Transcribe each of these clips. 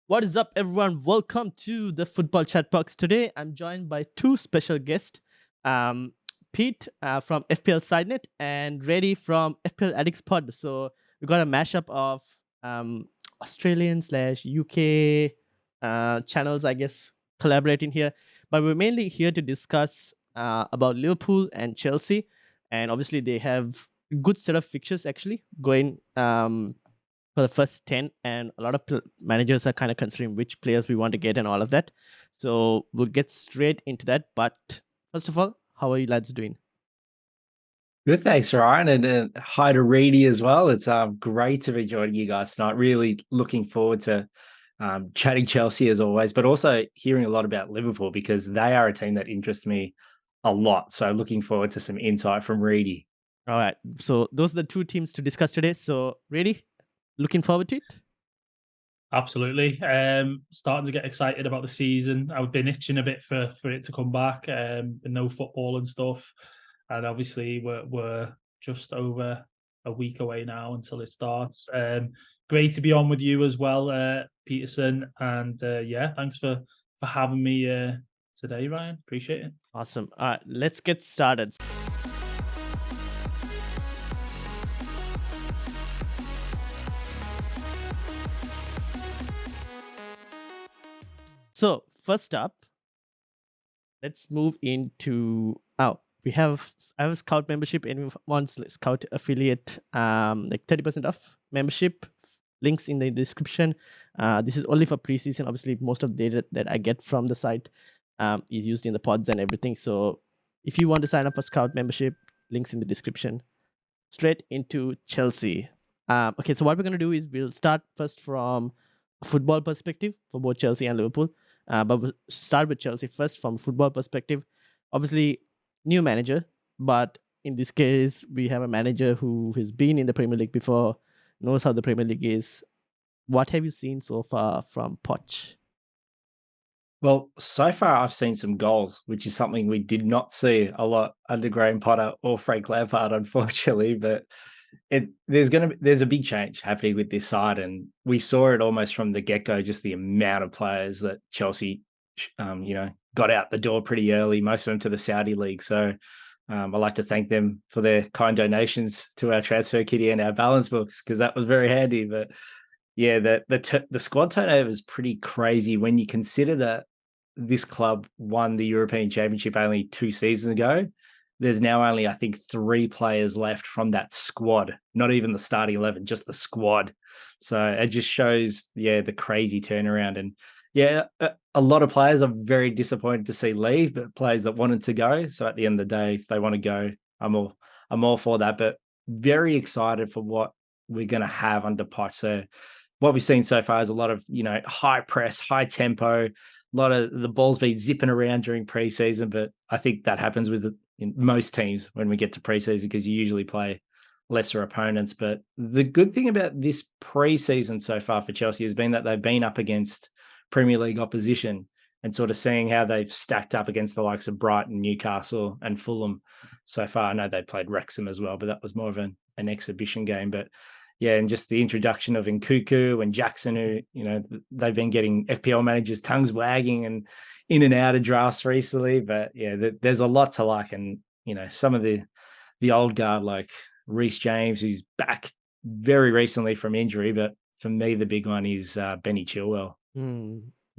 What is up, everyone? Welcome to the Football Chatbox. Today, I'm joined by two special guests, um, Pete from FPLSideNet and Reidy from FPL Addicts Pod. So we got a mashup of Australian slash UK channels, I guess, collaborating here. But we're mainly here to discuss about Liverpool and Chelsea, and obviously they have a good set of fixtures actually going. For the first 10, and a lot of managers are kind of considering which players we want to get and all of that. So we'll get straight into that. But first of all, how are you lads doing? Good, thanks, Ryan, and hi to Reidy as well. It's great to be joining you guys tonight. Really looking forward to chatting Chelsea as always, but also hearing a lot about Liverpool because they are a team that interests me a lot. So looking forward to some insight from Reidy. All right. So those are the two teams to discuss today. So ready? Looking forward to it? Absolutely. Starting to get excited about the season. I've been itching a bit for it to come back. And no football and stuff. And obviously we're just over a week away now until it starts. Great to be on with you as well, Peterson. And yeah, thanks for having me today, Ryan. Appreciate it. Awesome. All right, let's get started. So first up, let's move into I have a Scout membership. Anyone wants Scout affiliate, like 30% off membership. Links in the description. This is only for preseason. Obviously, most of the data that I get from the site is used in the pods and everything. So if you want to sign up for Scout membership, links in the description. Straight into Chelsea. Okay, so what we're gonna do is we'll start first from a football perspective for both Chelsea and Liverpool. But we'll start with Chelsea first from a football perspective. Obviously, new manager, but in this case, we have a manager who has been in the Premier League before, knows how the Premier League is. What have you seen so far from Poch? Well, so far I've seen some goals, which is something we did not see a lot under Graham Potter or Frank Lampard, unfortunately. But there's a big change happening with this side, and we saw it almost from the get go. Just the amount of players that Chelsea, got out the door pretty early. Most of them to the Saudi league. So I'd like to thank them for their kind donations to our transfer kitty and our balance books because that was very handy. But yeah, the squad turnover is pretty crazy when you consider that this club won the European Championship only 2 seasons ago. There's now only, I think, 3 players left from that squad, not even the starting 11, just the squad. So it just shows, the crazy turnaround. And a lot of players are very disappointed to see leave, but players that wanted to go. So at the end of the day, if they want to go, I'm all for that. But very excited for what we're going to have under Poch. So what we've seen so far is a lot of, high press, high tempo, a lot of the ball's been zipping around during preseason, but I think that happens with most teams when we get to preseason because you usually play lesser opponents. But the good thing about this preseason so far for Chelsea has been that they've been up against Premier League opposition and sort of seeing how they've stacked up against the likes of Brighton, Newcastle, and Fulham so far. I know they played Wrexham as well, but that was more of an exhibition game. But yeah, and just the introduction of Nkuku and Jackson, who, they've been getting FPL managers' tongues wagging and in and out of drafts recently. But yeah, there's a lot to like. And, some of the old guard like Reece James, who's back very recently from injury. But for me, the big one is Benny Chilwell.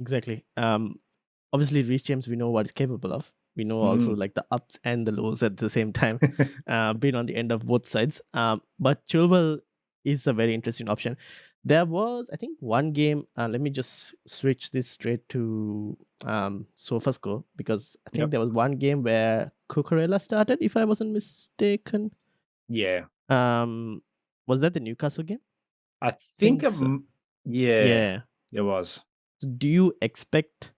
Exactly. Obviously, Reece James, we know what he's capable of. We know also like the ups and the lows at the same time, being on the end of both sides. But Chilwell is a very interesting option. There was, I think, one game. Let me just switch this straight to SofaScore because I think there was one game where Cucurella started, if I wasn't mistaken. Yeah. Was that the Newcastle game? I think so. Yeah, it was. So do you expect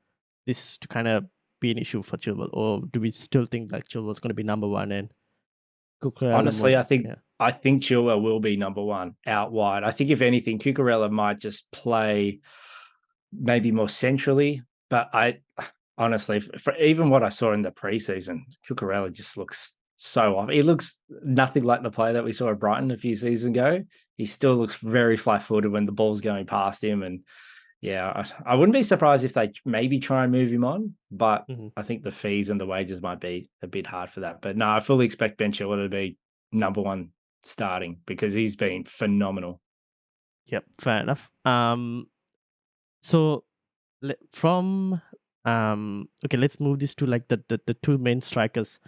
this to kind of be an issue for Chilwell, or do we still think like Chilwell's going to be number one and Cucurella? Honestly, I think Chilwell will be number one out wide. I think if anything, Cucurella might just play maybe more centrally. But I honestly, for even what I saw in the preseason, Cucurella just looks so off. He looks nothing like the player that we saw at Brighton a few seasons ago. He still looks very flat-footed when the ball's going past him, and Yeah, I wouldn't be surprised if they maybe try and move him on, but Mhm. I think the fees and the wages might be a bit hard for that. But no, I fully expect Ben Chilwell to be number one starting because he's been phenomenal. Yep, fair enough. So from okay, let's move this to like the two main strikers,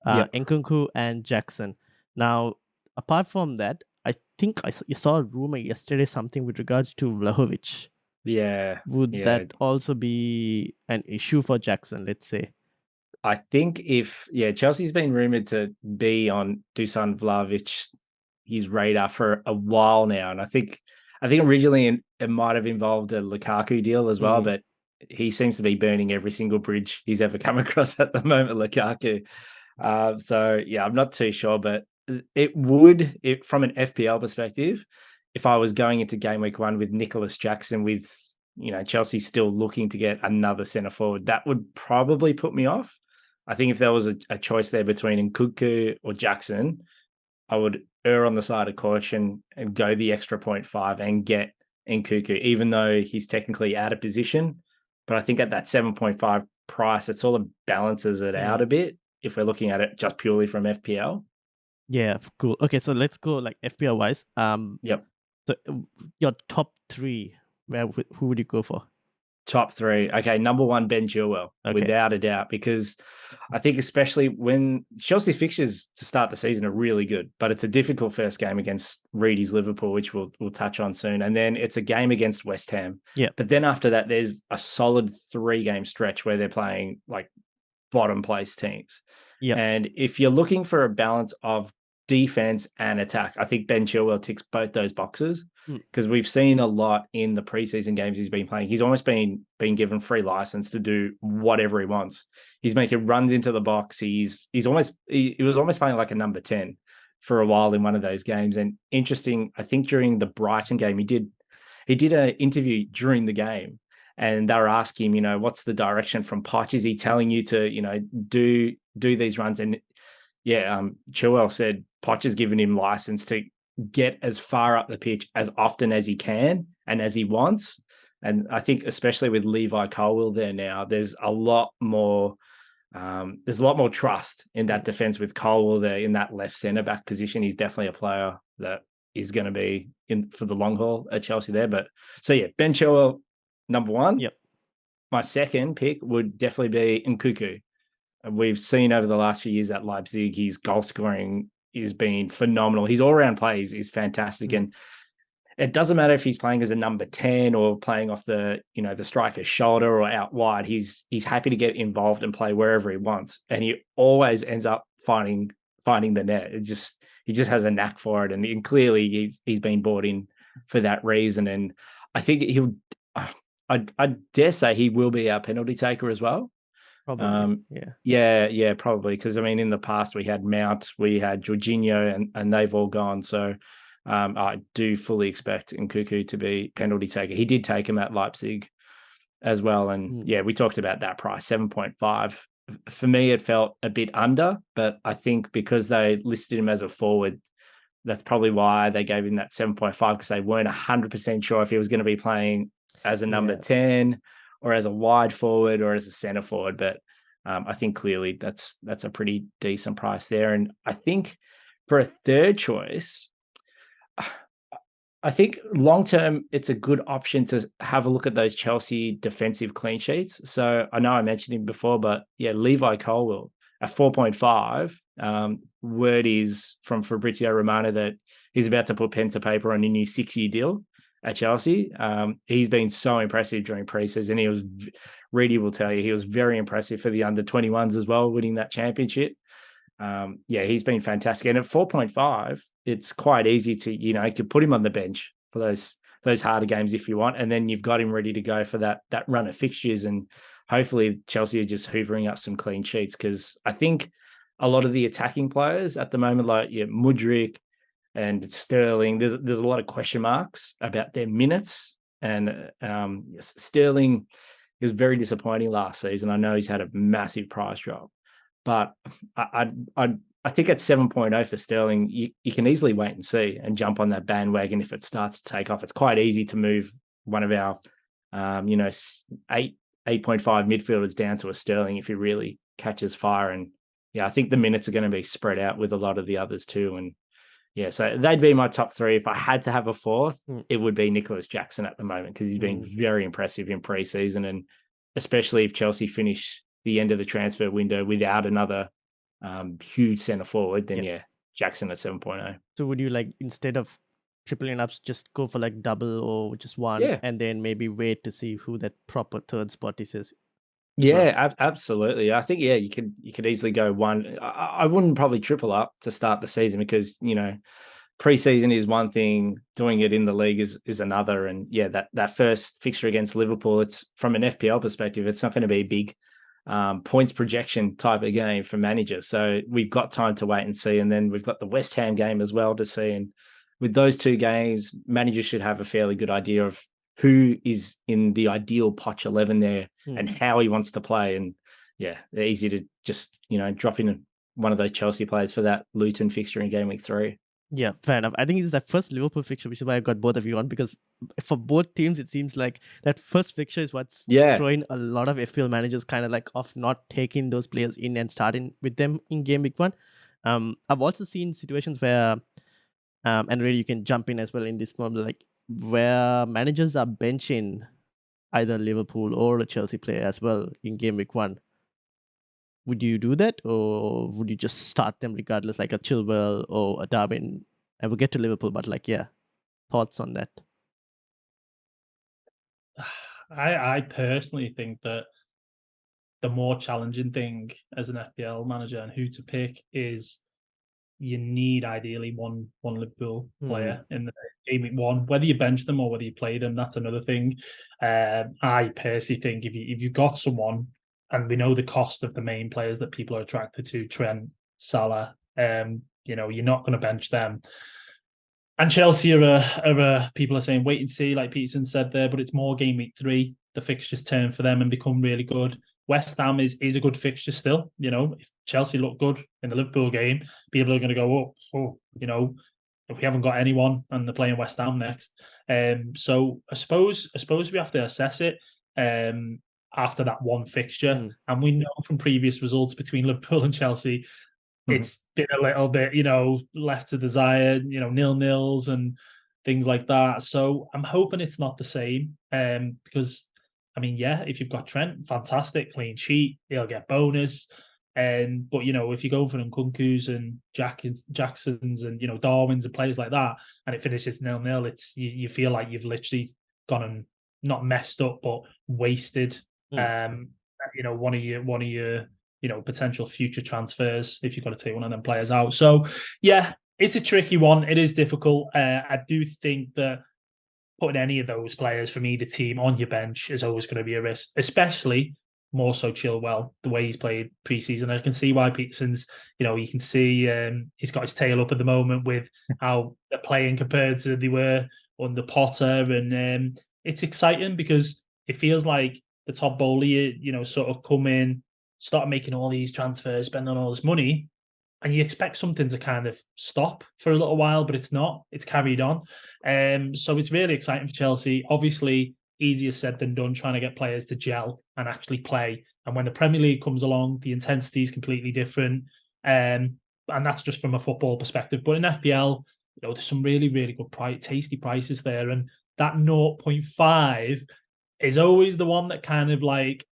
Yep. Nkunku and Jackson. Now, apart from that, I think you saw a rumor yesterday something with regards to Vlahovic. Yeah. Would Yeah. that also be an issue for Jackson? Let's say. I think Chelsea's been rumored to be on Dusan Vlahovic his radar for a while now, and I think originally it might have involved a Lukaku deal as well, but he seems to be burning every single bridge he's ever come across at the moment, Lukaku. So yeah, I'm not too sure, but it from an FPL perspective, if I was going into game week 1 with Nicholas Jackson with Chelsea still looking to get another centre forward, that would probably put me off. I think if there was a choice there between Nkunku or Jackson, I would err on the side of caution and go the extra 0.5 and get Nkunku, even though he's technically out of position. But I think at that 7.5 price, it sort of balances it out a bit if we're looking at it just purely from FPL. Yeah, cool. Okay, so let's go like FPL wise. Yep. So your top 3, who would you go for? Top 3. Okay, number 1, Ben Chilwell, without a doubt, because I think especially when Chelsea's fixtures to start the season are really good, but it's a difficult first game against Reidy's Liverpool, which we'll touch on soon. And then it's a game against West Ham. Yeah. But then after that, there's a solid 3-game stretch where they're playing like bottom place teams. Yeah. And if you're looking for a balance of defense and attack, I think Ben Chilwell ticks both those boxes because we've seen a lot in the preseason games he's been playing. He's almost been given free license to do whatever he wants. He's making runs into the box. He was almost playing like a number 10 for a while in one of those games. And interesting, I think during the Brighton game, he did an interview during the game. And they were asking him, what's the direction from Poch? Is he telling you to, do these runs? And Chilwell said Poch has given him license to get as far up the pitch as often as he can and as he wants. And I think especially with Levi Colwill there now, there's a lot more trust in that defense with Colwill there in that left centre back position. He's definitely a player that is going to be in for the long haul at Chelsea there. But so yeah, Ben Chilwell, number 1. Yep. My second pick would definitely be Nkunku. We've seen over the last few years at Leipzig, his goal scoring has been phenomenal. His all-round play is fantastic. And it doesn't matter if he's playing as a number 10 or playing off the striker's shoulder or out wide. He's happy to get involved and play wherever he wants. And he always ends up finding the net. He just has a knack for it. And clearly he's been brought in for that reason. And I think I dare say he will be our penalty taker as well. Probably. Yeah, probably. Because I mean, in the past we had Mount, we had Jorginho, and they've all gone. So I do fully expect Nkunku to be penalty taker. He did take him at Leipzig as well. And we talked about that price, 7.5. For me, it felt a bit under, but I think because they listed him as a forward, that's probably why they gave him that 7.5, because they weren't 100% sure if he was going to be playing as a number 10 or as a wide forward or as a center forward. But I think clearly that's a pretty decent price there. And I think for a third choice, I think long-term, it's a good option to have a look at those Chelsea defensive clean sheets. So I know I mentioned him before, but Levi Colwill at 4.5. Word is from Fabrizio Romano that he's about to put pen to paper on a new 6-year deal at Chelsea. He's been so impressive during preseason. Reidy will tell you, he was very impressive for the under-21s as well, winning that championship. He's been fantastic. And at 4.5, it's quite easy to, you could put him on the bench for those harder games if you want. And then you've got him ready to go for that run of fixtures. And hopefully Chelsea are just hoovering up some clean sheets, because I think a lot of the attacking players at the moment, like Mudryk and Sterling, there's a lot of question marks about their minutes. And Sterling, he was very disappointing last season. I know he's had a massive price drop, but I think at 7.0 for Sterling, you can easily wait and see and jump on that bandwagon if it starts to take off. It's quite easy to move one of our 8.5 midfielders down to a Sterling if he really catches fire. And yeah, I think the minutes are going to be spread out with a lot of the others too. And yeah, so they'd be my top three. If I had to have a fourth, it would be Nicholas Jackson at the moment, because he's been very impressive in preseason, and especially if Chelsea finish the end of the transfer window without another huge centre forward, then yeah, Jackson at 7.0. So would you, like, instead of tripling ups, just go for like double or just one, Yeah. and then maybe wait to see who that proper third spot is? Yeah, absolutely. I think you could easily go one. I wouldn't probably triple up to start the season, because preseason is one thing, doing it in the league is another. And yeah, that first fixture against Liverpool, it's from an FPL perspective, it's not going to be a big points projection type of game for managers. So we've got time to wait and see. And then we've got the West Ham game as well to see. And with those two games, managers should have a fairly good idea of who is in the ideal Poch 11 there and how he wants to play. And yeah, they're easy to just, drop in one of those Chelsea players for that Luton fixture in game week 3. Yeah, fair enough. I think it's that first Liverpool fixture, which is why I got both of you on, because for both teams, it seems like that first fixture is what's throwing a lot of FPL managers kind of like off not taking those players in and starting with them in game week 1. I've also seen situations where, and really you can jump in as well in this moment, like where managers are benching either Liverpool or a Chelsea player as well in game week 1. Would you do that, or would you just start them regardless, like a Chilwell or a Darwin? I will get to Liverpool, but thoughts on that? I personally think that the more challenging thing as an FPL manager and who to pick is you need ideally one Liverpool player in the game week 1. Whether you bench them or whether you play them, that's another thing. I personally think if you've got someone, and we know the cost of the main players that people are attracted to, Trent, Salah, you're not going to bench them. And Chelsea are people are saying wait and see, like Peterson said there, but it's more game week 3. The fixtures turn for them and become really good. West Ham is a good fixture still. If Chelsea look good in the Liverpool game, people are going to go, if we haven't got anyone and they're playing West Ham next. So I suppose we have to assess it after that one fixture. And we know from previous results between Liverpool and Chelsea, it's been a little bit, left to desire, 0-0s and things like that. So I'm hoping it's not the same, because, if you've got Trent, fantastic, clean sheet, he'll get bonus. But if you go for Nkunku's and Jackson's and Darwin's and players like that, and it finishes 0-0, it's you feel like you've literally gone and not messed up, but wasted. One of your potential future transfers if you've got to take one of them players out. So yeah, it's a tricky one. It is difficult. I do think that putting any of those players from either team on your bench is always going to be a risk, especially more so Chilwell, the way he's played preseason. I can see why Peterson's, you can see he's got his tail up at the moment with how they're playing compared to they were under Potter. And it's exciting because it feels like the top bowler, sort of come in, start making all these transfers, spending all this money, and you expect something to kind of stop for a little while, but it's not. It's carried on. So it's really exciting for Chelsea. Obviously, easier said than done, trying to get players to gel and actually play. And when the Premier League comes along, the intensity is completely different. And that's just from a football perspective. But in FPL, there's some really, really good tasty prices there. And that 0.5 is always the one that kind of like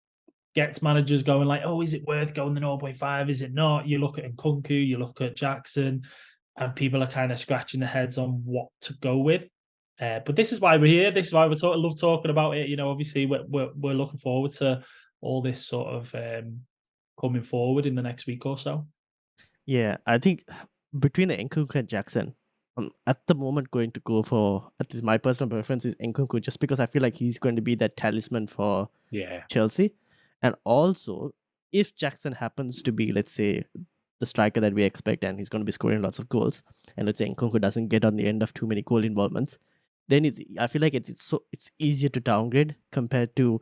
gets managers going like, oh, is it worth going the 0.5? Is it not? You look at Nkunku, you look at Jackson, and people are kind of scratching their heads on what to go with. But this is why we're here. This is why love talking about it. Obviously we're looking forward to all this sort of coming forward in the next week or so. Yeah, I think between the Nkunku and Jackson, at the moment going to go for, at least my personal preference is Nkunku, just because I feel like he's going to be that talisman for Chelsea. And also, if Jackson happens to be, let's say, the striker that we expect, and he's going to be scoring lots of goals, and let's say Nkunku doesn't get on the end of too many goal involvements, then I feel like it's easier to downgrade compared to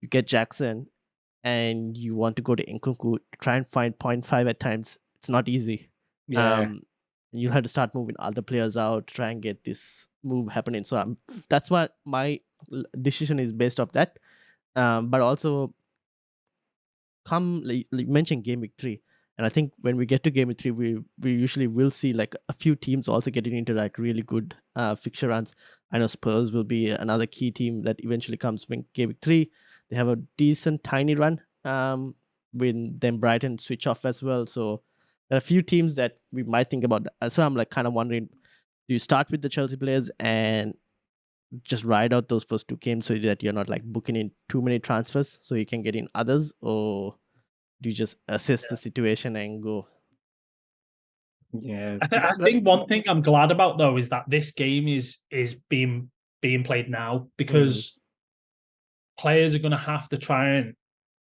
you get Jackson and you want to go to Nkunku, try and find 0.5 at times. It's not easy. Yeah. You'll have to start moving other players out, try and get this move happening. So that's what my decision is based off that. But also, you mentioned game week 3, and I think when we get to game week 3, we usually will see like a few teams also getting into like really good fixture runs. I know Spurs will be another key team that eventually comes when game week 3. They have a decent tiny run. When then Brighton switch off as well. So there are a few teams that we might think about. So I'm like kind of wondering, do you start with the Chelsea players and just ride out those first 2 games so that you're not like booking in too many transfers so you can get in others, or do you just assess the situation and go? Yeah, I think one thing I'm glad about though is that this game is being played now, because players are going to have to try and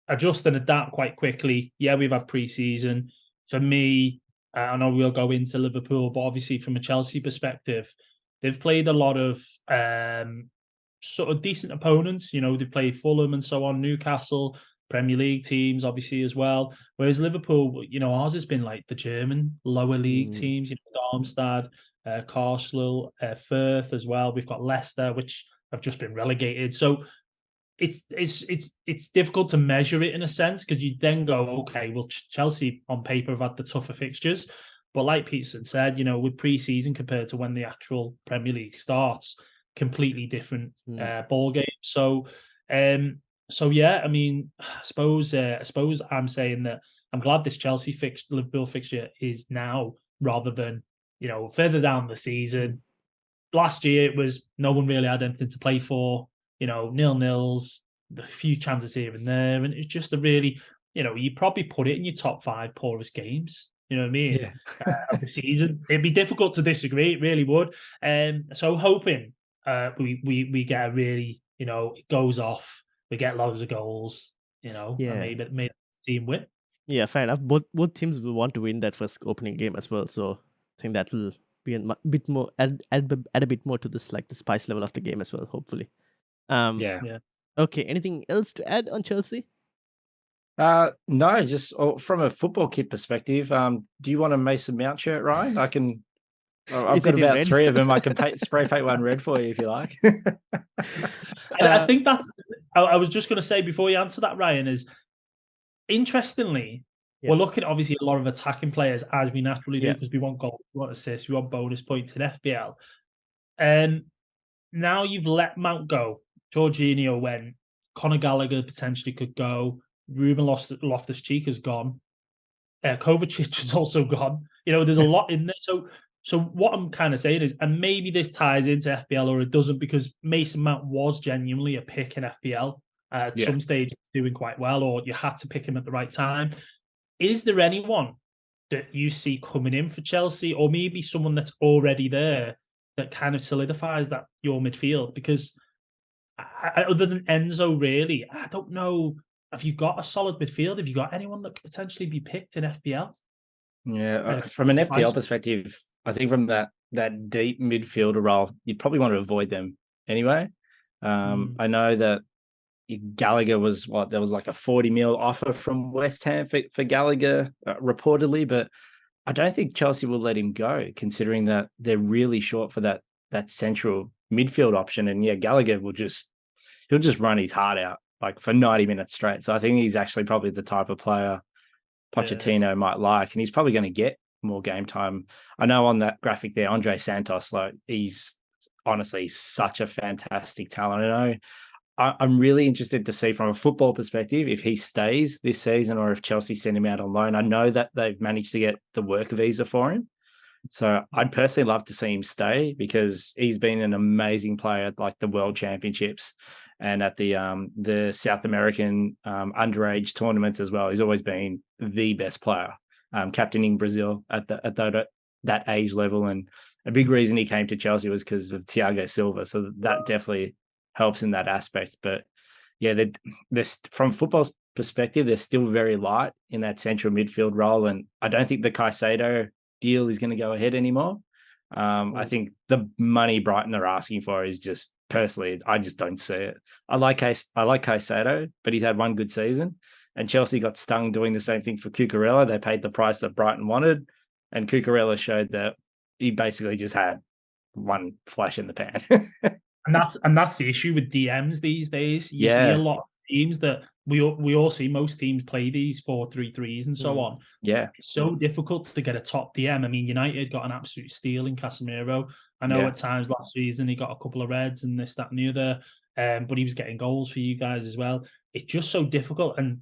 adjust and adapt quite quickly. Yeah, we've had pre-season. For me, I know we'll go into Liverpool, but obviously from a Chelsea perspective, they've played a lot of sort of decent opponents. You know, they played Fulham and so on, Newcastle, Premier League teams, obviously, as well. Whereas Liverpool, you know, ours has been like the German lower league teams, you know, Darmstadt, Karlsruhe, Firth as well. We've got Leicester, which have just been relegated. So it's difficult to measure it in a sense, because you then go, okay, well, Chelsea on paper have had the tougher fixtures, but like Peterson said, you know, with pre-season compared to when the actual Premier League starts, completely different ball game. So yeah, I mean, I suppose I'm saying that I'm glad this Chelsea Liverpool fixture is now, rather than, you know, further down the season. Last year it was no one really had anything to play for. You know, 0-0s, a few chances here and there, and it's just a really, you know, you probably put it in your top 5 poorest games. You know what I mean? Yeah. Of the season, it'd be difficult to disagree. It really would. So hoping we get a really, you know, it goes off. We get loads of goals. You know, and maybe the team win. Yeah, fair enough. Both teams will want to win that first opening game as well. So I think that will be a bit more add a bit more to this, like the spice level of the game as well. Hopefully. Yeah. Okay. Anything else to add on Chelsea? No, just from a football kit perspective. Do you want a Mason Mount shirt, Ryan? I've Is got it in about red? 3 of them. I can spray paint one red for you if you like. I think that's. I was just going to say before you answer that, Ryan, is interestingly, we're looking at obviously a lot of attacking players, as we naturally do, because we want goals, we want assists, we want bonus points in FPL. And now you've let Mount go. Jorginho went. Conor Gallagher potentially could go. Ruben Loftus-Cheek is gone. Kovacic is also gone. You know, there's a lot in there. So what I'm kind of saying is, and maybe this ties into FPL or it doesn't, because Mason Mount was genuinely a pick in FPL. At some stage, doing quite well, or you had to pick him at the right time. Is there anyone that you see coming in for Chelsea, or maybe someone that's already there that kind of solidifies that your midfield? Because other than Enzo, really, I don't know. Have you got a solid midfield? Have you got anyone that could potentially be picked in FPL? Yeah, from an FPL perspective, I think from that deep midfielder role, you'd probably want to avoid them anyway. I know that Gallagher was there was like a 40 mil offer from West Ham for Gallagher, reportedly, but I don't think Chelsea will let him go, considering that they're really short for that central midfield option. And yeah, Gallagher he'll just run his heart out like for 90 minutes straight. So I think he's actually probably the type of player Pochettino might like, and he's probably going to get more game time. I know on that graphic there, Andre Santos, like he's honestly such a fantastic talent. I know I'm really interested to see from a football perspective if he stays this season or if Chelsea send him out on loan. I know that they've managed to get the work visa for him. So I'd personally love to see him stay, because he's been an amazing player at like the World Championships and at the South American underage tournaments as well. He's always been the best player, captaining Brazil at that age level. And a big reason he came to Chelsea was because of Thiago Silva. So that definitely helps in that aspect. But yeah, they're from football's perspective, they're still very light in that central midfield role. And I don't think the Caicedo deal is going to go ahead anymore. I think the money Brighton are asking for is just, personally, I just don't see it. I like Caicedo, but he's had one good season, and Chelsea got stung doing the same thing for Cucurella. They paid the price that Brighton wanted, and Cucurella showed that he basically just had one flash in the pan. And that's the issue with DMs these days. You see a lot of teams that we all see. Most teams play these 4-3-3s and so on. Yeah, It's so difficult to get a top DM. I mean, United got an absolute steal in Casemiro. I know at times last season he got a couple of reds and this, that, and the other, but he was getting goals for you guys as well. It's just so difficult. And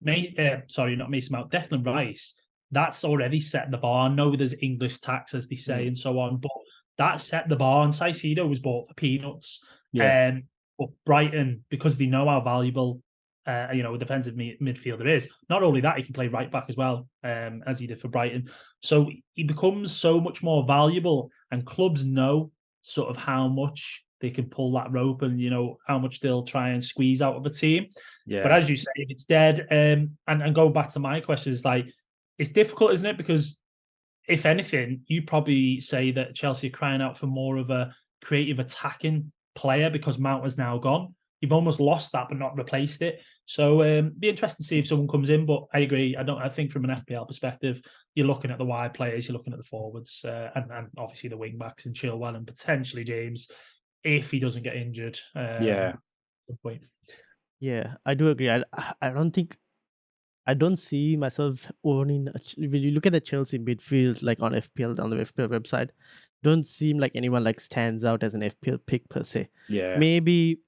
not Mason Mount, Declan Rice. That's already set the bar. I know there's English tax, as they say, and so on, but that set the bar. And Caicedo was bought for peanuts. But Brighton, because they know how valuable a defensive midfielder is. Not only that, he can play right back as well, as he did for Brighton. So he becomes so much more valuable, and clubs know sort of how much they can pull that rope and, how much they'll try and squeeze out of a team. Yeah. But as you say, if it's dead, and going back to my question, is like, it's difficult, isn't it? Because if anything, you probably say that Chelsea are crying out for more of a creative attacking player because Mount is now gone. You've almost lost that, but not replaced it. So be interesting to see if someone comes in. But I agree. I think from an FPL perspective, you're looking at the wide players, you're looking at the forwards, and obviously the wing backs and Chilwell and potentially James, if he doesn't get injured. At some point. Yeah, I do agree. I don't see myself owning. When you look at the Chelsea midfield, like on the FPL website, don't seem like anyone like stands out as an FPL pick per se. Yeah. Maybe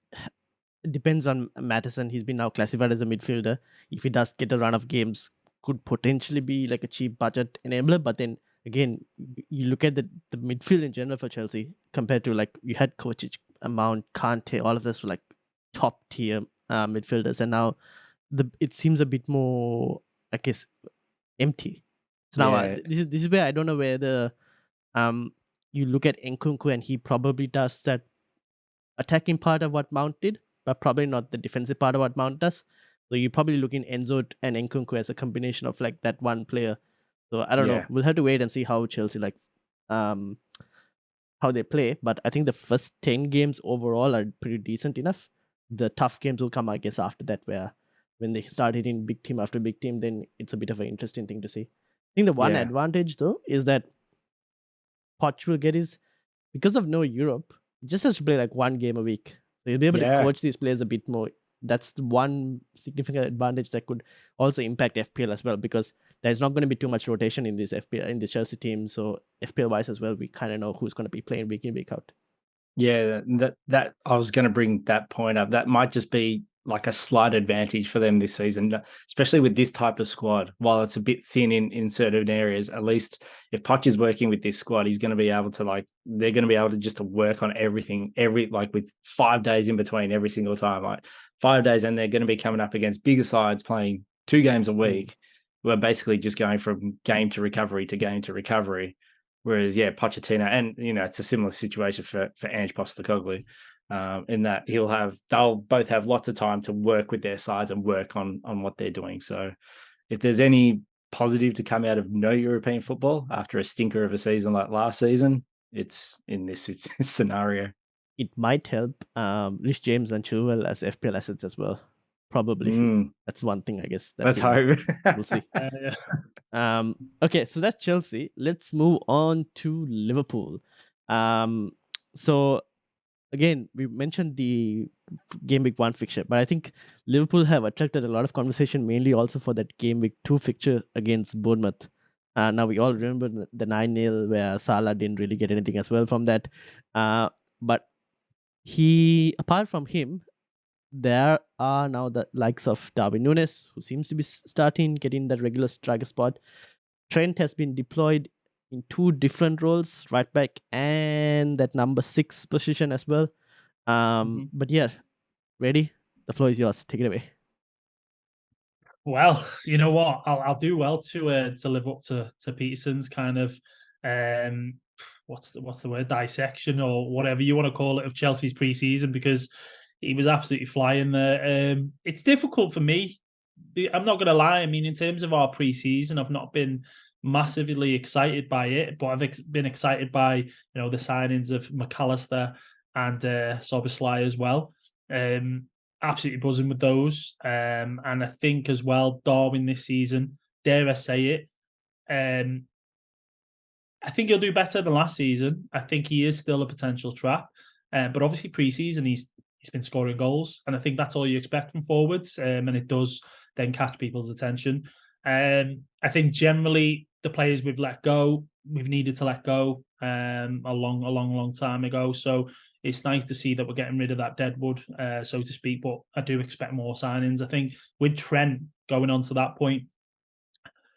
it depends on Maddison. He's been now classified as a midfielder. If he does get a run of games, could potentially be like a cheap budget enabler. But then again, you look at the midfield in general for Chelsea compared to like you had Kovacic, Mount, Kante, all of this were like top tier midfielders, and now it seems a bit more, I guess, empty. So now this is where I don't know whether you look at Nkunku and he probably does that attacking part of what Mount did, but probably not the defensive part of what Mount does. So you're probably looking Enzo and Nkunku as a combination of like that one player. So I don't know. We'll have to wait and see how Chelsea how they play. But I think the first 10 games overall are pretty decent enough. The tough games will come, I guess, after that, where when they start hitting big team after big team, then it's a bit of an interesting thing to see. I think the one advantage, though, is that Poch will get is, because of no Europe, he just has to play like one game a week. So he'll be able to coach these players a bit more. That's the one significant advantage that could also impact FPL as well, because there's not going to be too much rotation in this Chelsea team. So FPL wise as well, we kind of know who's going to be playing week in, week out. Yeah, that I was going to bring that point up. That might just be like a slight advantage for them this season, especially with this type of squad. While it's a bit thin in certain areas, at least if Poch is working with this squad, he's going to be able to they're going to be able to just to work on everything, with 5 days in between every single time, like 5 days, and they're going to be coming up against bigger sides playing 2 games a week. We're basically just going from game to recovery to game to recovery. Whereas, Pochettino, and it's a similar situation for Ange Postecoglou, in that they'll both have lots of time to work with their sides and work on what they're doing. So, if there's any positive to come out of no European football after a stinker of a season like last season, it's in this scenario. It might help Rich James and Chilwell as FPL assets as well. Probably. That's one thing, I guess. Let's hope. We'll see. Okay, so that's Chelsea. Let's move on to Liverpool. So again, we mentioned the game week 1 fixture, but I think Liverpool have attracted a lot of conversation, mainly also for that game week 2 fixture against Bournemouth. Now we all remember the 9-0 where Salah didn't really get anything as well from that. But apart from him, there are now the likes of Darwin Núñez, who seems to be starting, getting that regular striker spot. Trent has been deployed in 2 different roles, right back and that number 6 position as well. But yeah, Reidy, the floor is yours. Take it away. Well, you know what? I'll do well to live up to Peterson's kind of what's the word, dissection or whatever you want to call it of Chelsea's pre-season, because he was absolutely flying there. It's difficult for me. I'm not going to lie. I mean, in terms of our pre-season, I've not been massively excited by it, but I've been excited by the signings of McAllister and Szoboszlai as well. Absolutely buzzing with those. And I think as well, Darwin this season, dare I say it, I think he'll do better than last season. I think he is still a potential trap, but obviously pre-season he's been scoring goals, and I think that's all you expect from forwards, and it does then catch people's attention. I think generally the players we've let go, we've needed to let go a long time ago. So it's nice to see that we're getting rid of that deadwood, so to speak. But I do expect more signings. I think with Trent going on to that point,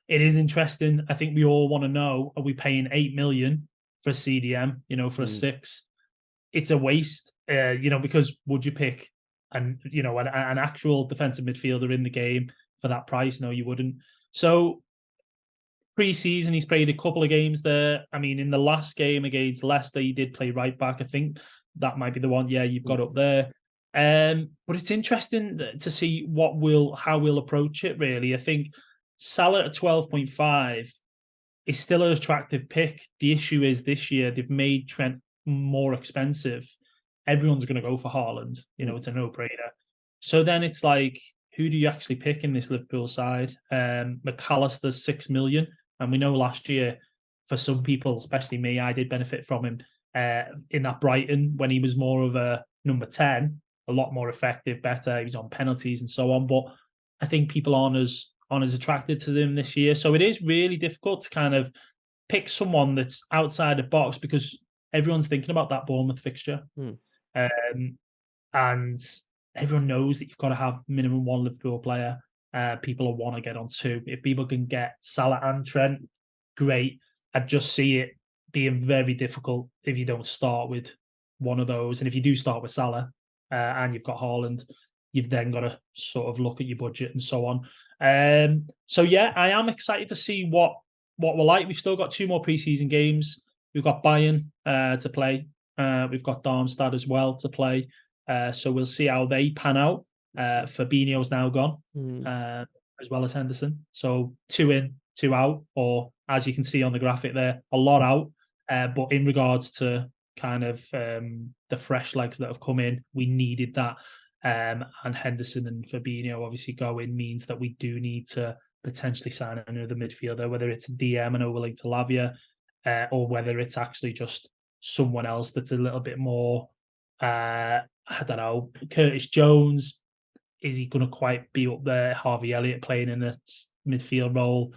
it is interesting. I think we all want to know: are we paying 8 million for CDM? For a 6? It's a waste. Because would you pick an actual defensive midfielder in the game for that price? No, you wouldn't. So pre-season, he's played a couple of games there. I mean, in the last game against Leicester, he did play right back. I think that might be the one. Yeah, you've got up there. But it's interesting to see how we'll approach it. Really, I think Salah at 12.5 is still an attractive pick. The issue is this year they've made Trent more expensive. Everyone's going to go for Haaland. It's a no-brainer. So then it's like, who do you actually pick in this Liverpool side? McAllister's 6 million. And we know last year, for some people, especially me, I did benefit from him in that Brighton when he was more of a number 10, a lot more effective, better. He was on penalties and so on. But I think people aren't as attracted to them this year. So it is really difficult to kind of pick someone that's outside the box because everyone's thinking about that Bournemouth fixture. And everyone knows that you've got to have minimum one Liverpool player. People will want to get on 2. If people can get Salah and Trent, great. I just see it being very difficult if you don't start with one of those. And if you do start with Salah and you've got Haaland, you've then got to sort of look at your budget and so on. So yeah, I am excited to see what we're like. We've still got 2 more preseason games. We've got Bayern to play. We've got Darmstadt as well to play. So we'll see how they pan out. Fabinho's now gone, as well as Henderson. So 2 in, 2 out, or as you can see on the graphic there, a lot out. But in regards to kind of the fresh legs that have come in, we needed that. And Henderson and Fabinho obviously going means that we do need to potentially sign another midfielder, whether it's DM and overlink to Lavia, or whether it's actually just someone else that's a little bit more, I don't know, Curtis Jones. Is he going to quite be up there? Harvey Elliott playing in a midfield role.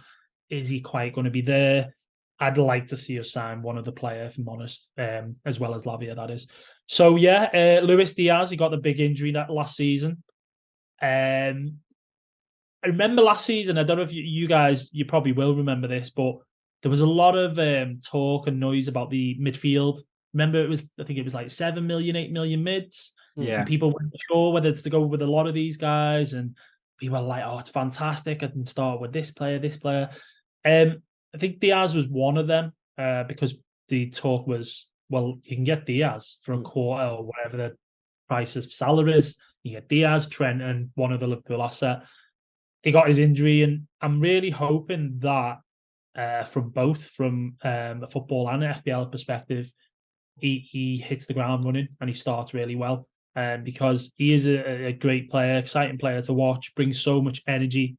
Is he quite going to be there? I'd like to see us sign one other player, if I'm honest, as well as Lavia, that is. So, yeah, Luis Diaz, he got the big injury that last season. I remember last season, I don't know if you guys, you probably will remember this, but there was a lot of talk and noise about the midfield. Remember, I think it was like 7 million, 8 million mids. Yeah. And people weren't sure whether it's to go with a lot of these guys. And people were like, oh, it's fantastic. I can start with this player. I think Diaz was one of them because the talk was, well, you can get Diaz for a quarter or whatever the price of Salah is. You get Diaz, Trent, and one of the Liverpool asset. He got his injury, and I'm really hoping that from both a football and an FPL perspective, he hits the ground running and he starts really well. Because he is a great player, exciting player to watch, brings so much energy.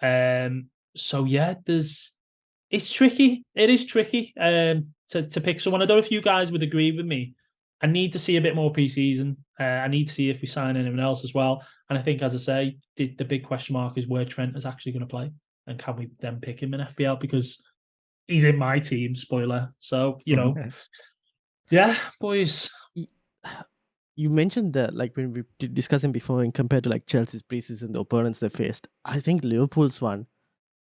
So yeah, it's tricky. It is tricky to pick someone. I don't know if you guys would agree with me. I need to see a bit more preseason. I need to see if we sign anyone else as well. And I think, as I say, the big question mark is where Trent is actually going to play, and can we then pick him in FPL because he's in my team. Spoiler. So yeah, boys. You mentioned that, like when we did discussing before, and compared to like Chelsea's preseason, the opponents they faced, I think Liverpool's one,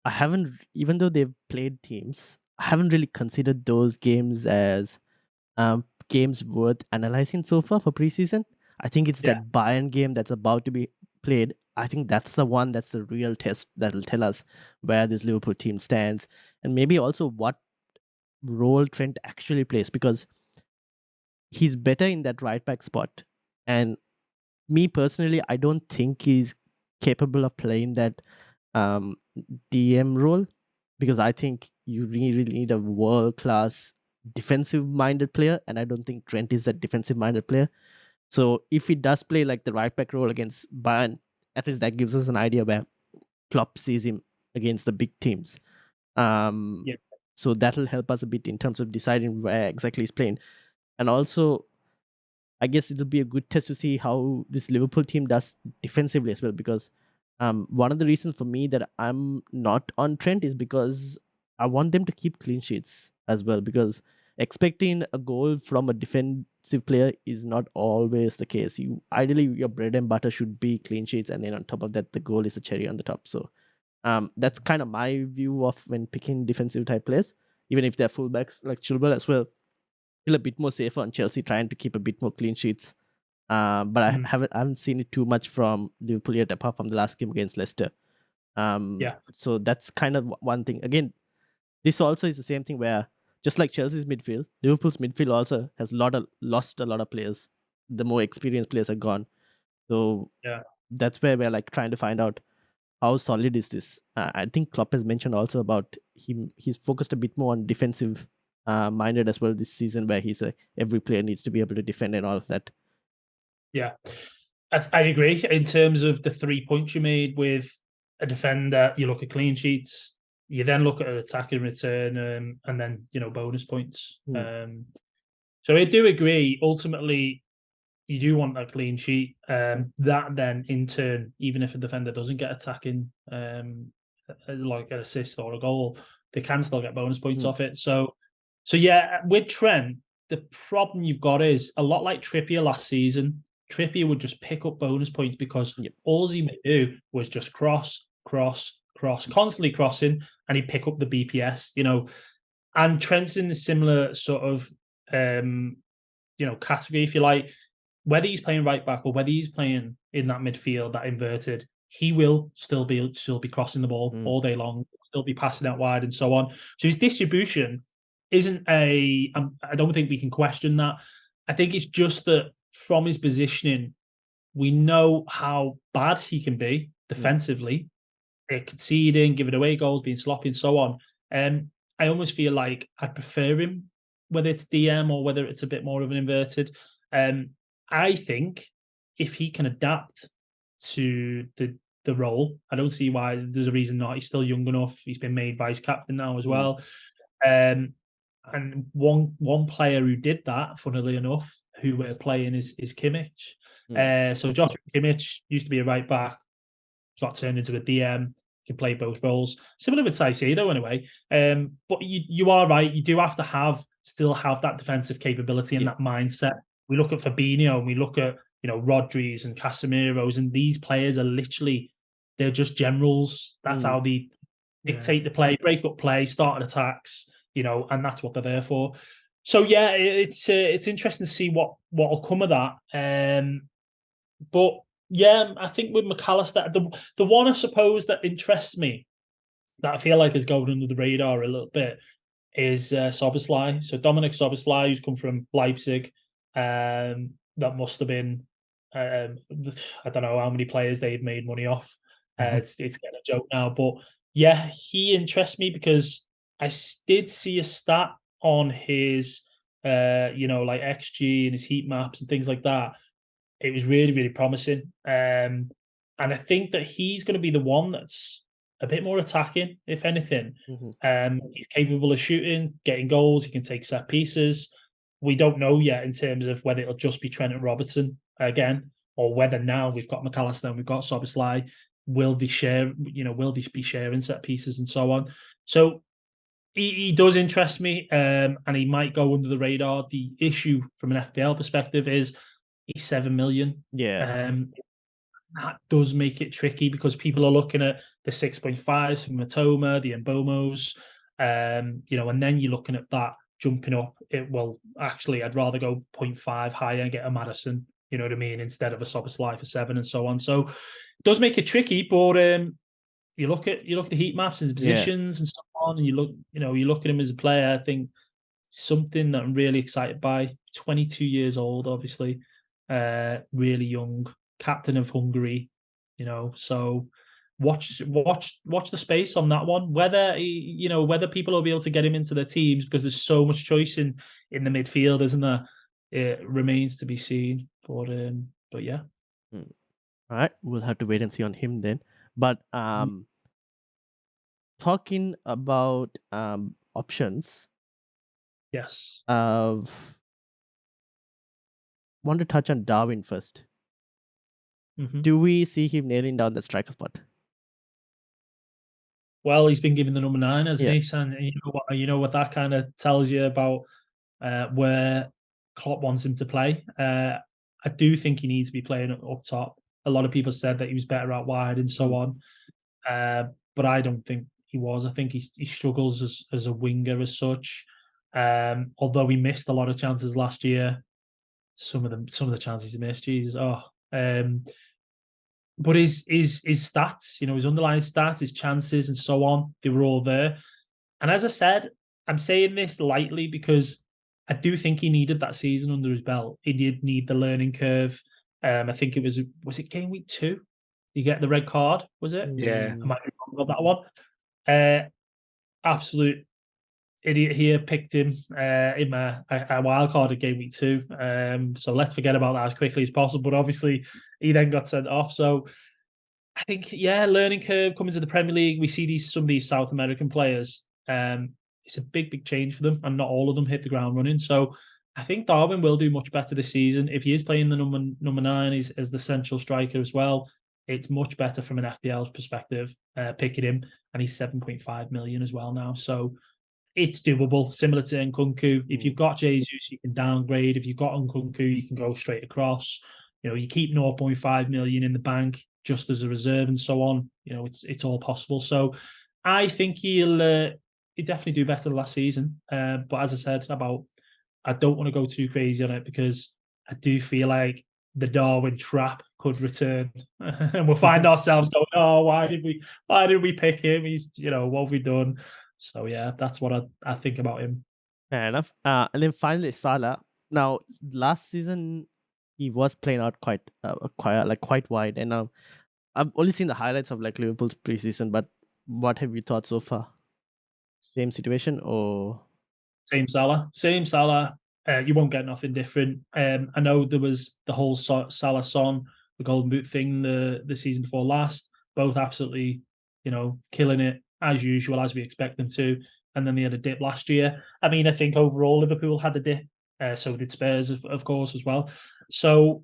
I haven't, even though they've played teams, I haven't really considered those games as games worth analyzing so far for preseason. I think it's that Bayern game that's about to be played. I think that's the one that's the real test that will tell us where this Liverpool team stands, and maybe also what role Trent actually plays, because he's better in that right back spot. And me personally, I don't think he's capable of playing that DM role, because I think you really need a world-class defensive-minded player, and I don't think Trent is that defensive-minded player. So if he does play like the right back role against Bayern, at least that gives us an idea where Klopp sees him against the big teams. So that'll help us a bit in terms of deciding where exactly he's playing. And also, I guess it'll be a good test to see how this Liverpool team does defensively as well. Because one of the reasons for me that I'm not on Trent is because I want them to keep clean sheets as well. Because expecting a goal from a defensive player is not always the case. Ideally, your bread and butter should be clean sheets, and then on top of that, the goal is a cherry on the top. So that's kind of my view of when picking defensive type players, even if they're fullbacks like Chilwell as well. Feel a bit more safer on Chelsea, trying to keep a bit more clean sheets. But I haven't seen it too much from Liverpool yet, apart from the last game against Leicester. So that's kind of one thing. Again, this also is the same thing where, just like Chelsea's midfield, Liverpool's midfield also has lost a lot of players. The more experienced players are gone. So that's where we're like trying to find out how solid is this. I think Klopp has mentioned also about he's focused a bit more on defensive minded as well this season, where he's every player needs to be able to defend and all of that. Yeah, I agree. In terms of the 3 points you made with a defender, you look at clean sheets, you then look at an attacking return, and then bonus points. So I do agree. Ultimately, you do want a clean sheet. That then, in turn, even if a defender doesn't get attacking, like an assist or a goal, they can still get bonus points off it. So yeah, with Trent, the problem you've got is a lot like Trippier last season. Trippier would just pick up bonus points because all he would do was just cross, constantly crossing, and he'd pick up the BPS, And Trent's in a similar sort of, category, if you like. Whether he's playing right back or whether he's playing in that midfield, that inverted, he will still be crossing the ball all day long, still be passing out wide and so on. So his distribution isn't I don't think we can question that. I think it's just that from his positioning, we know how bad he can be defensively, conceding, giving away goals, being sloppy and so on. I almost feel like I prefer him, whether it's DM or whether it's a bit more of an inverted. I think if he can adapt to the role, I don't see why there's a reason not. He's still young enough. He's been made vice captain now as well. And one player who did that, funnily enough, who we're playing is Kimmich. So Joshua Kimmich used to be a right back, got turned into a DM. Can play both roles. Similar with Caicedo anyway. But you are right. You do have to still have that defensive capability and that mindset. We look at Fabinho and we look at Rodri's and Casemiro's, and these players are literally, they're just generals. That's how they dictate the play, break up play, start attacks, and that's what they're there for. So yeah, it's interesting to see what will come of that. But yeah, I think with McAllister, the one I suppose that interests me, that I feel like is going under the radar a little bit, is Szoboszlai. So Dominic Szoboszlai, who's come from Leipzig, that must have been, I don't know how many players they've made money off. It's getting a joke now, but yeah, he interests me because I did see a stat on his, like XG and his heat maps and things like that. It was really, really promising. And I think that he's going to be the one that's a bit more attacking, if anything. He's capable of shooting, getting goals. He can take set pieces. We don't know yet in terms of whether it'll just be Trent and Robertson again, or whether now we've got McAllister and we've got Szoboszlai, will they be sharing set pieces and so on. So he does interest me, and he might go under the radar. The issue from an FPL perspective is he's 7 million. That does make it tricky because people are looking at the 6.5s from Matoma, the Mbomos, and then you're looking at that jumping up. Actually, I'd rather go 0.5 higher and get a Maddison, you know what I mean, instead of a Szoboszlai for 7 and so on. So it does make it tricky, but you look at the heat maps and his positions and so on, and you look at him as a player. I think something that I'm really excited by. 22 years old, obviously, really young, captain of Hungary. So watch the space on that one. Whether people will be able to get him into their teams, because there's so much choice in the midfield, isn't there? It remains to be seen. But yeah. All right, we'll have to wait and see on him then. But talking about options. Yes. Want to touch on Darwin first. Mhm. Do we see him nailing down the striker spot? Well, he's been given the number 9, hasn't Yeah. he? And you know what that kind of tells you about where Klopp wants him to play. I do think he needs to be playing up top. A lot of people said that he was better out wide and so on, but I don't think he was. I think he struggles as a winger as such. Although he missed a lot of chances last year, some of the chances he missed, Jesus, but his stats, his underlying stats, his chances, and so on, they were all there. And as I said, I'm saying this lightly because I do think he needed that season under his belt. He did need the learning curve. I think it was it game week 2? You get the red card, was it? Yeah. I might be wrong about that one. Absolute idiot here, picked him in a wild card at game week 2. So let's forget about that as quickly as possible. But obviously, he then got sent off. So I think, learning curve coming to the Premier League. We see some of these South American players. It's a big change for them, and not all of them hit the ground running. So I think Darwin will do much better this season. If he is playing the number 9 as the central striker as well, it's much better from an FPL perspective, picking him. And he's 7.5 million as well now. So it's doable, similar to Nkunku. If you've got Jesus, you can downgrade. If you've got Nkunku, you can go straight across. You keep 0.5 million in the bank just as a reserve and so on. It's all possible. So I think he'll definitely do better than last season. But as I said, I don't want to go too crazy on it because I do feel like the Darwin trap could return, and we'll find ourselves going, "Oh, why did we pick him? He's, what have we done?" So yeah, that's what I think about him. Fair enough. And then finally Salah. Now last season he was playing out quite wide, and I've only seen the highlights of like Liverpool's preseason. But what have you thought so far? Same situation or Same Salah? You won't get nothing different. I know there was the whole Salah Son, the Golden Boot thing the season before last. Both absolutely, killing it as usual, as we expect them to. And then they had a dip last year. I mean, I think overall Liverpool had a dip. So did Spurs, of course, as well. So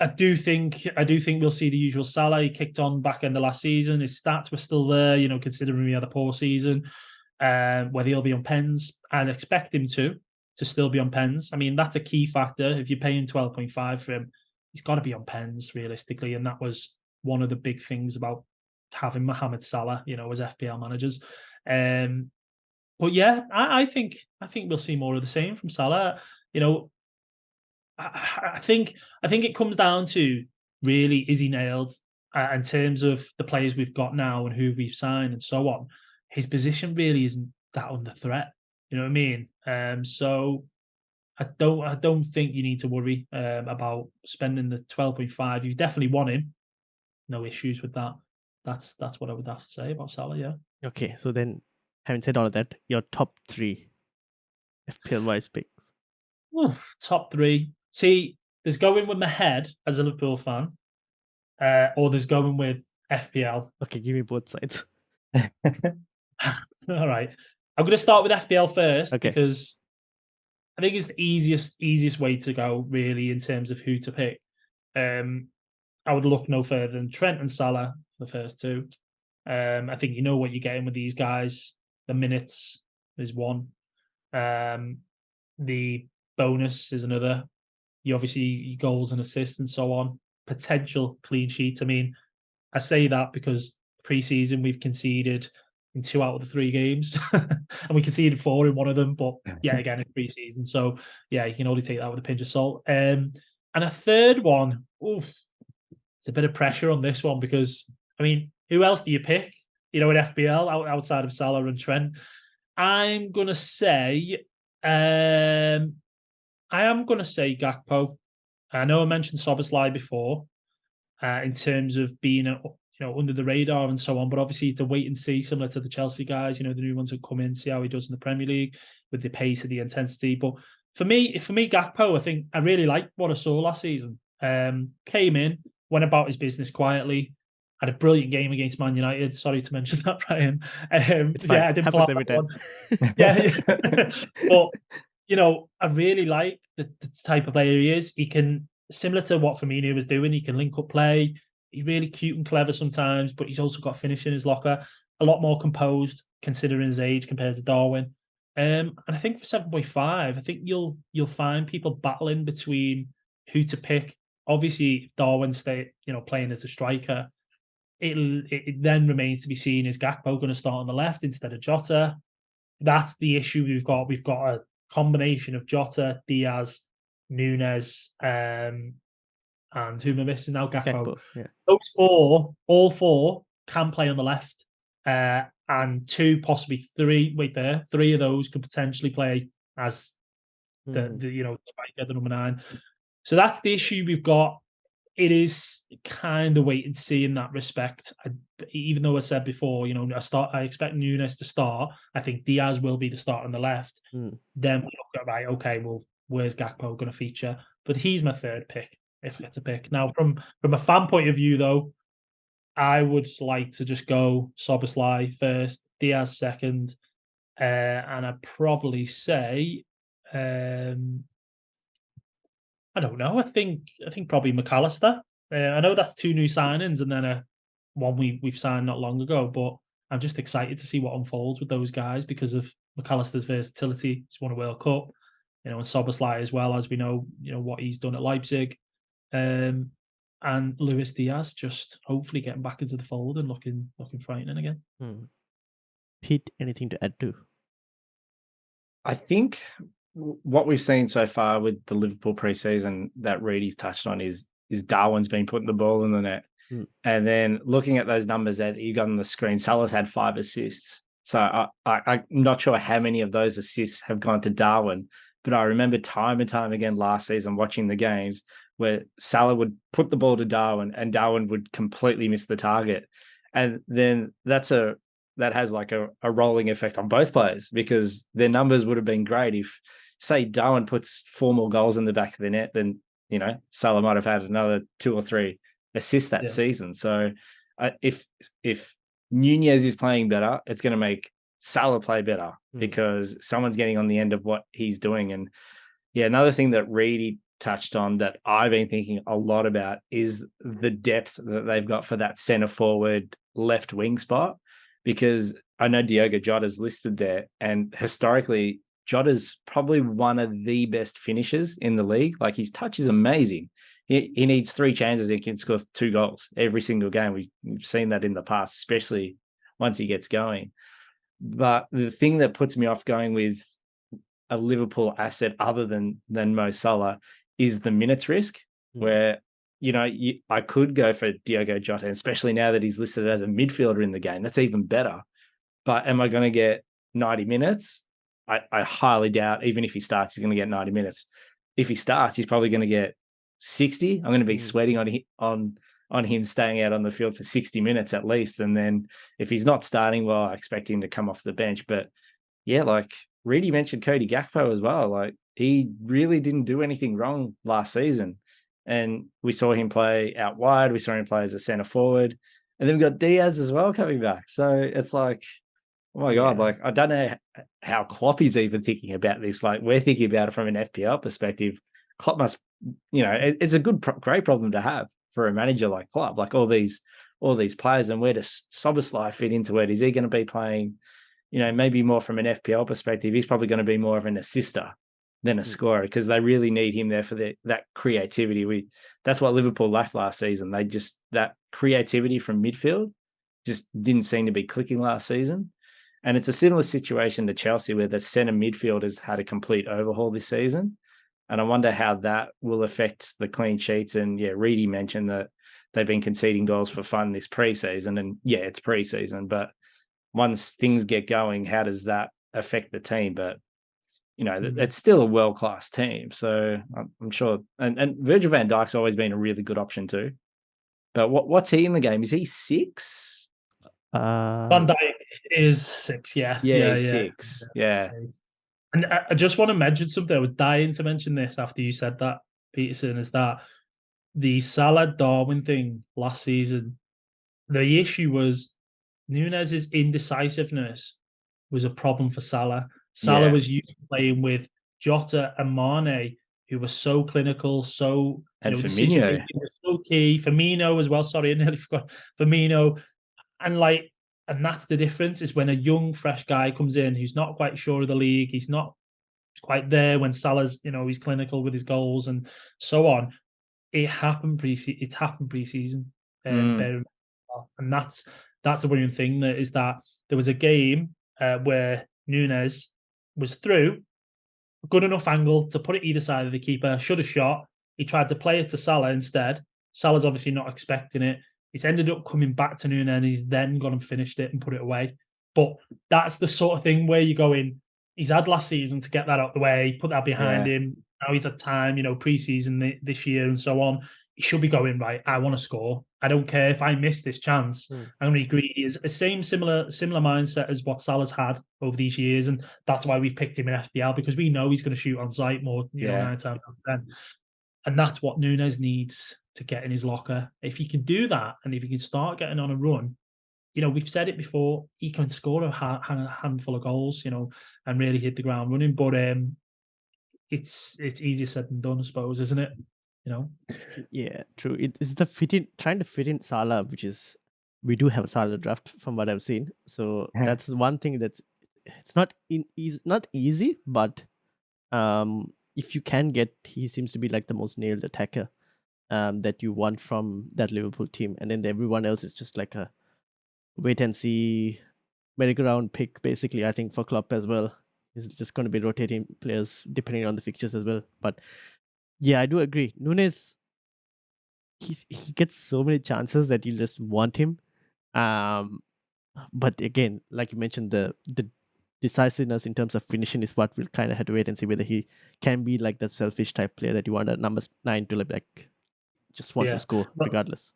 I do think we'll see the usual Salah. He kicked on back end of last season. His stats were still there, considering he had a poor season. Whether he'll be on pens, I'd expect him to still be on pens. I mean, that's a key factor. If you're paying 12.5 for him, he's got to be on pens realistically, and that was one of the big things about having Mohamed Salah, as FPL managers. But yeah, I think we'll see more of the same from Salah. I think it comes down to really, is he nailed in terms of the players we've got now and who we've signed and so on. His position really isn't that under threat. You know what I mean? So I don't think you need to worry about spending the 12.5. You definitely want him. No issues with that. That's what I would have to say about Salah. Yeah. Okay, so then having said all of that, your top 3 FPL wise picks. Top 3. See, there's going with my head as a Liverpool fan, or there's going with FPL. Okay, give me both sides. All right. I'm going to start with FPL first because I think it's the easiest way to go, really, in terms of who to pick. I would look no further than Trent and Salah for the first 2. I think you know what you're getting with these guys. The minutes is one. The bonus is another. You obviously goals and assists and so on. Potential clean sheets. I mean, I say that because pre-season we've conceded in 2 out of the 3 games, and we conceded 4 in one of them. But yeah, again, it's pre-season, so yeah, you can only take that with a pinch of salt. And a third one, it's a bit of pressure on this one because I mean, who else do you pick? In FPL outside of Salah and Trent. I'm gonna say, Gakpo. I know I mentioned Szoboszlai before, in terms of being under the radar and so on, but obviously to wait and see, similar to the Chelsea guys, the new ones who come in, see how he does in the Premier League with the pace and the intensity. But for me, Gakpo, I think I really liked what I saw last season. Came in, went about his business quietly, had a brilliant game against Man United. Sorry to mention that, Brian. It's fine. Yeah, I didn't pull Happens out every that time. one. Yeah. But, you know, I really like the type of player he is. He can, similar to what Firmino was doing, he can link up play. He's really cute and clever sometimes, but he's also got finish in his locker. A lot more composed, considering his age compared to Darwin. And I think for 7.5, I think you'll find people battling between who to pick. Obviously, Darwin playing as the striker. It then remains to be seen, is Gakpo going to start on the left instead of Jota? That's the issue we've got. We've got a combination of Jota, Diaz, Nunes, and who am I missing now? Gakpo. Yeah. All four can play on the left, and two, possibly three. Three of those could potentially play as the striker, the number 9. So that's the issue we've got. It is kind of wait and see in that respect. Even though I said before, I expect Nunes to start. I think Diaz will be the start on the left. Then we look at, right, okay, well, where's Gakpo going to feature? But he's my third pick, if I had to pick. Now, from a fan point of view, though, I would like to just go Szoboszlai first, Diaz second, and I'd probably say, I don't know. I think probably McAllister. I know that's 2 new signings and then one we've signed not long ago, but I'm just excited to see what unfolds with those guys because of McAllister's versatility. He's won a World Cup, and Szoboszlai as well, as we know, what he's done at Leipzig, and Luis Diaz just hopefully getting back into the fold and looking frightening again. Pete, anything to add to? I think what we've seen so far with the Liverpool preseason that Reidy's touched on is Darwin's been putting the ball in the net. And then looking at those numbers that you got on the screen, Salah's had 5 assists. So I'm not sure how many of those assists have gone to Darwin, but I remember time and time again last season watching the games where Salah would put the ball to Darwin and Darwin would completely miss the target. And then that has like a rolling effect on both players because their numbers would have been great if, say, Darwin puts 4 more goals in the back of the net, then, Salah might have had another 2 or 3 assists that season. So if Nunez is playing better, it's going to make Salah play better because someone's getting on the end of what he's doing. And yeah, another thing that Reidy touched on that I've been thinking a lot about is the depth that they've got for that centre forward left wing spot, because I know Diogo Jota's listed there, and historically Jota's probably one of the best finishers in the league. Like, his touch is amazing. He needs 3 chances, he can score 2 goals every single game. We've seen that in the past, especially once he gets going. But the thing that puts me off going with a Liverpool asset other than Mo Salah is the minutes risk, where, I could go for Diogo Jota, especially now that he's listed as a midfielder in the game. That's even better. But am I going to get 90 minutes? I highly doubt, even if he starts, he's going to get 90 minutes. If he starts, he's probably going to get 60. I'm going to be sweating on him staying out on the field for 60 minutes at least. And then if he's not starting, well, I expect him to come off the bench. But yeah, like Reidy mentioned Cody Gakpo as well. Like, he really didn't do anything wrong last season. And we saw him play out wide. We saw him play as a centre forward. And then we've got Diaz as well coming back. So it's like, oh my God, like, I don't know how Klopp is even thinking about this. Like, we're thinking about it from an FPL perspective. Klopp must, it's a great problem to have for a manager like Klopp, like all these players. And where does Szoboszlai fit into it? Is he going to be playing, maybe more from an FPL perspective? He's probably going to be more of an assister than a scorer, because they really need him there for that creativity. That's what Liverpool lacked last season. That creativity from midfield just didn't seem to be clicking last season. And it's a similar situation to Chelsea, where the centre midfield has had a complete overhaul this season. And I wonder how that will affect the clean sheets. And yeah, Reidy mentioned that they've been conceding goals for fun this preseason. And yeah, it's preseason, but once things get going, how does that affect the team? But it's still a world-class team. So I'm sure. And Virgil van Dijk's always been a really good option too. But what's he in the game? Is he 6? Van Dijk is 6, yeah. Yeah, 6. Yeah. And I just want to mention something. I was dying to mention this after you said that, Peterson, is that the Salah Darwin thing last season, The issue was Nunez's indecisiveness was a problem for Salah. Salah Yeah. was used to playing with Jota and Mane, who were so clinical, so And decision Firmino. making was so key. Firmino as well. Sorry, I nearly forgot Firmino. And that's the difference is when a young, fresh guy comes in who's not quite sure of the league, he's not quite there when Salah's, he's clinical with his goals and so on. It happened pre-season, and that's the worrying thing. That is that there was a game where Nunez was through a good enough angle to put it either side of the keeper, should have shot. He tried to play it to Salah instead. Salah's obviously not expecting it. It's ended up coming back to Nunez, and he's then gone and finished it and put it away. But that's the sort of thing where you go in. He's had last season to get that out the way, put that behind him. Now he's had time, pre-season this year and so on. He should be going, right, I want to score. I don't care if I miss this chance. I'm going to be greedy. It's the similar mindset as what Salah's had over these years. And that's why we've picked him in FPL, because we know he's going to shoot on sight more, 9 times out of 10. And that's what Nunez needs to get in his locker. If he can do that, and if he can start getting on a run, we've said it before, he can score a handful of goals, and really hit the ground running. But it's easier said than done, I suppose, isn't it? Yeah, true. It's the trying to fit in Salah, which is, we do have a Salah draft from what I've seen. So that's one thing it's not easy, but if you can he seems to be like the most nailed attacker that you want from that Liverpool team, and then everyone else is just like a wait and see merry-go-round pick, basically. I think for Klopp as well, he's just going to be rotating players depending on the fixtures as well. But yeah, I do agree. Nunez, he gets so many chances that you just want him. But again, like you mentioned, the decisiveness in terms of finishing is what we'll kind of have to wait and see whether he can be like the selfish type player that you want at number 9 to like just wants to score regardless.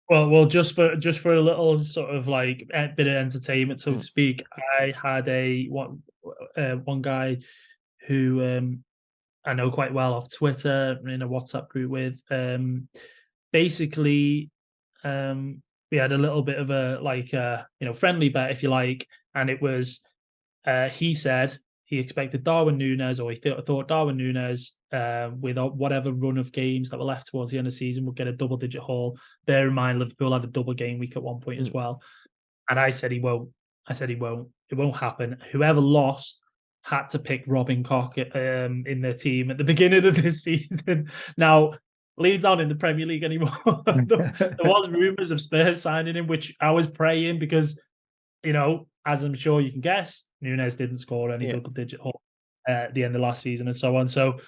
Well, just for a little sort of like a bit of entertainment, so to speak, I had one guy who I know quite well off Twitter, in a WhatsApp group with. Basically, we had a little bit of a friendly bet, if you like, and it was he said he expected Darwin Núñez, or he thought Darwin Núñez, with whatever run of games that were left towards the end of the season, would get a double-digit haul. Bear in mind, Liverpool had a double game week at one point as well. And I said he won't. It won't happen. Whoever lost had to pick Robin Koch in their team at the beginning of this season. Now, Leeds aren't in the Premier League anymore. There was rumours of Spurs signing him, which I was praying because, as I'm sure you can guess, Núñez didn't score any double-digit haul at the end of last season and so on. So,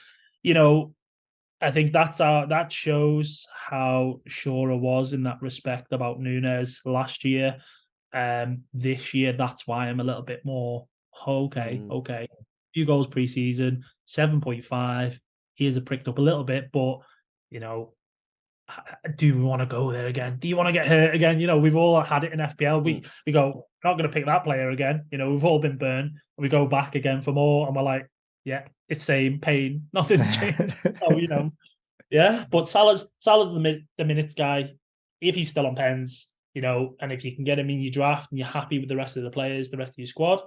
I think that shows how sure I was in that respect about Núñez last year. This year, that's why I'm a little bit more okay. Few goals pre-season, 7.5. He has pricked up a little bit, but do we want to go there again? Do you want to get hurt again? We've all had it in FPL. We go, not going to pick that player again. We've all been burned. We go back again for more, and we're like, yeah, it's same pain. Nothing's changed. Yeah. But Salah's the minutes guy. If he's still on pens, and if you can get him in your draft and you're happy with the rest of the players, the rest of your squad,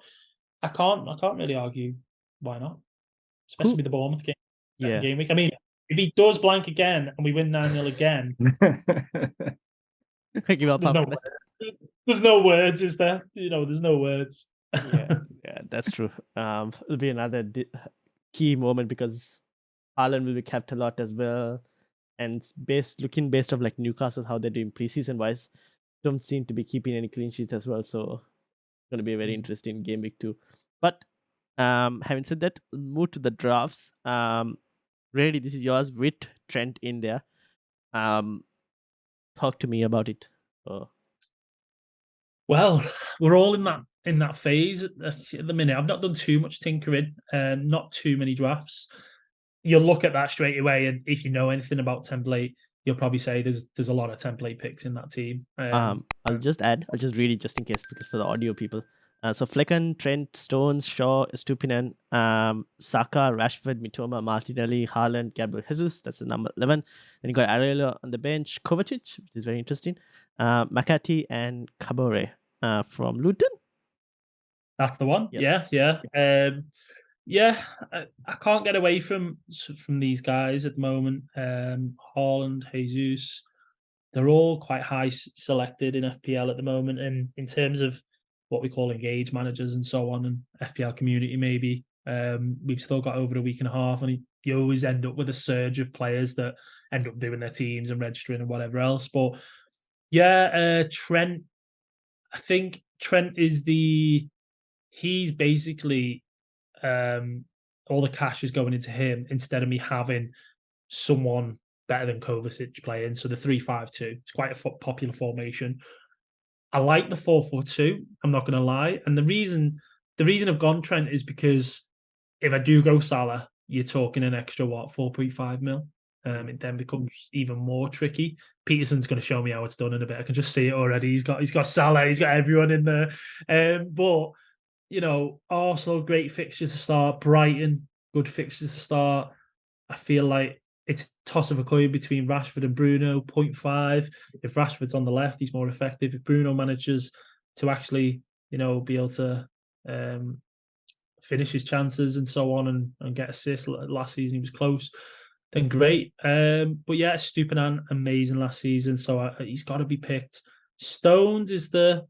I can't really argue why not. Especially with the Bournemouth game, game week. I mean, if he does blank again and we win 9-0 again, there's no words, is there? There's no words. yeah, that's true. It'll be another key moment because Haaland will be kept a lot as well. And based off like Newcastle, how they're doing preseason wise, don't seem to be keeping any clean sheets as well. So it's going to be a very interesting game week too. But having said that, move to the drafts. Reidy, this is yours with Trent in there. Talk to me about it. Well, we're all in that phase at the minute. I've not done too much tinkering, not too many drafts. You'll look at that straight away, and if you know anything about template, you'll probably say there's a lot of template picks in that team. I'll just read it just in case, because for the audio people. So Flecken, Trent, Stones, Shaw, Stupinen, Saka, Rashford, Mitoma, Martinelli, Haaland, Gabriel Jesus. That's the number 11. Then you got Areola on the bench, Kovacic, which is very interesting. McCarthy and Kabore from Luton. That's the one. Yep. Yeah. I can't get away from these guys at the moment. Haaland, Jesus, they're all quite high selected in FPL at the moment, and in terms of what we call engaged managers and so on, and FPL community maybe. We've still got over a week and a half, and you always end up with a surge of players that end up doing their teams and registering and whatever else. But yeah, Trent. I think Trent is he's basically all the cash is going into him instead of me having someone better than Kovacic playing. So the 3-5-2, it's quite a popular formation. I like the 4-4-2. I'm not going to lie, and the reason I've gone Trent is because if I do go Salah, you're talking an extra 4.5 mil. It then becomes even more tricky. Peterson's going to show me how it's done in a bit. I can just see it already. He's got Salah, he's got everyone in there. But Arsenal, great fixtures to start. Brighton, good fixtures to start. I feel like it's toss of a coin between Rashford and Bruno, 0.5. If Rashford's on the left, he's more effective. If Bruno manages to actually, be able to finish his chances and so on and get assists, last season he was close, then great. But yeah, Stupinan, amazing last season, so he's got to be picked. Stones is I'm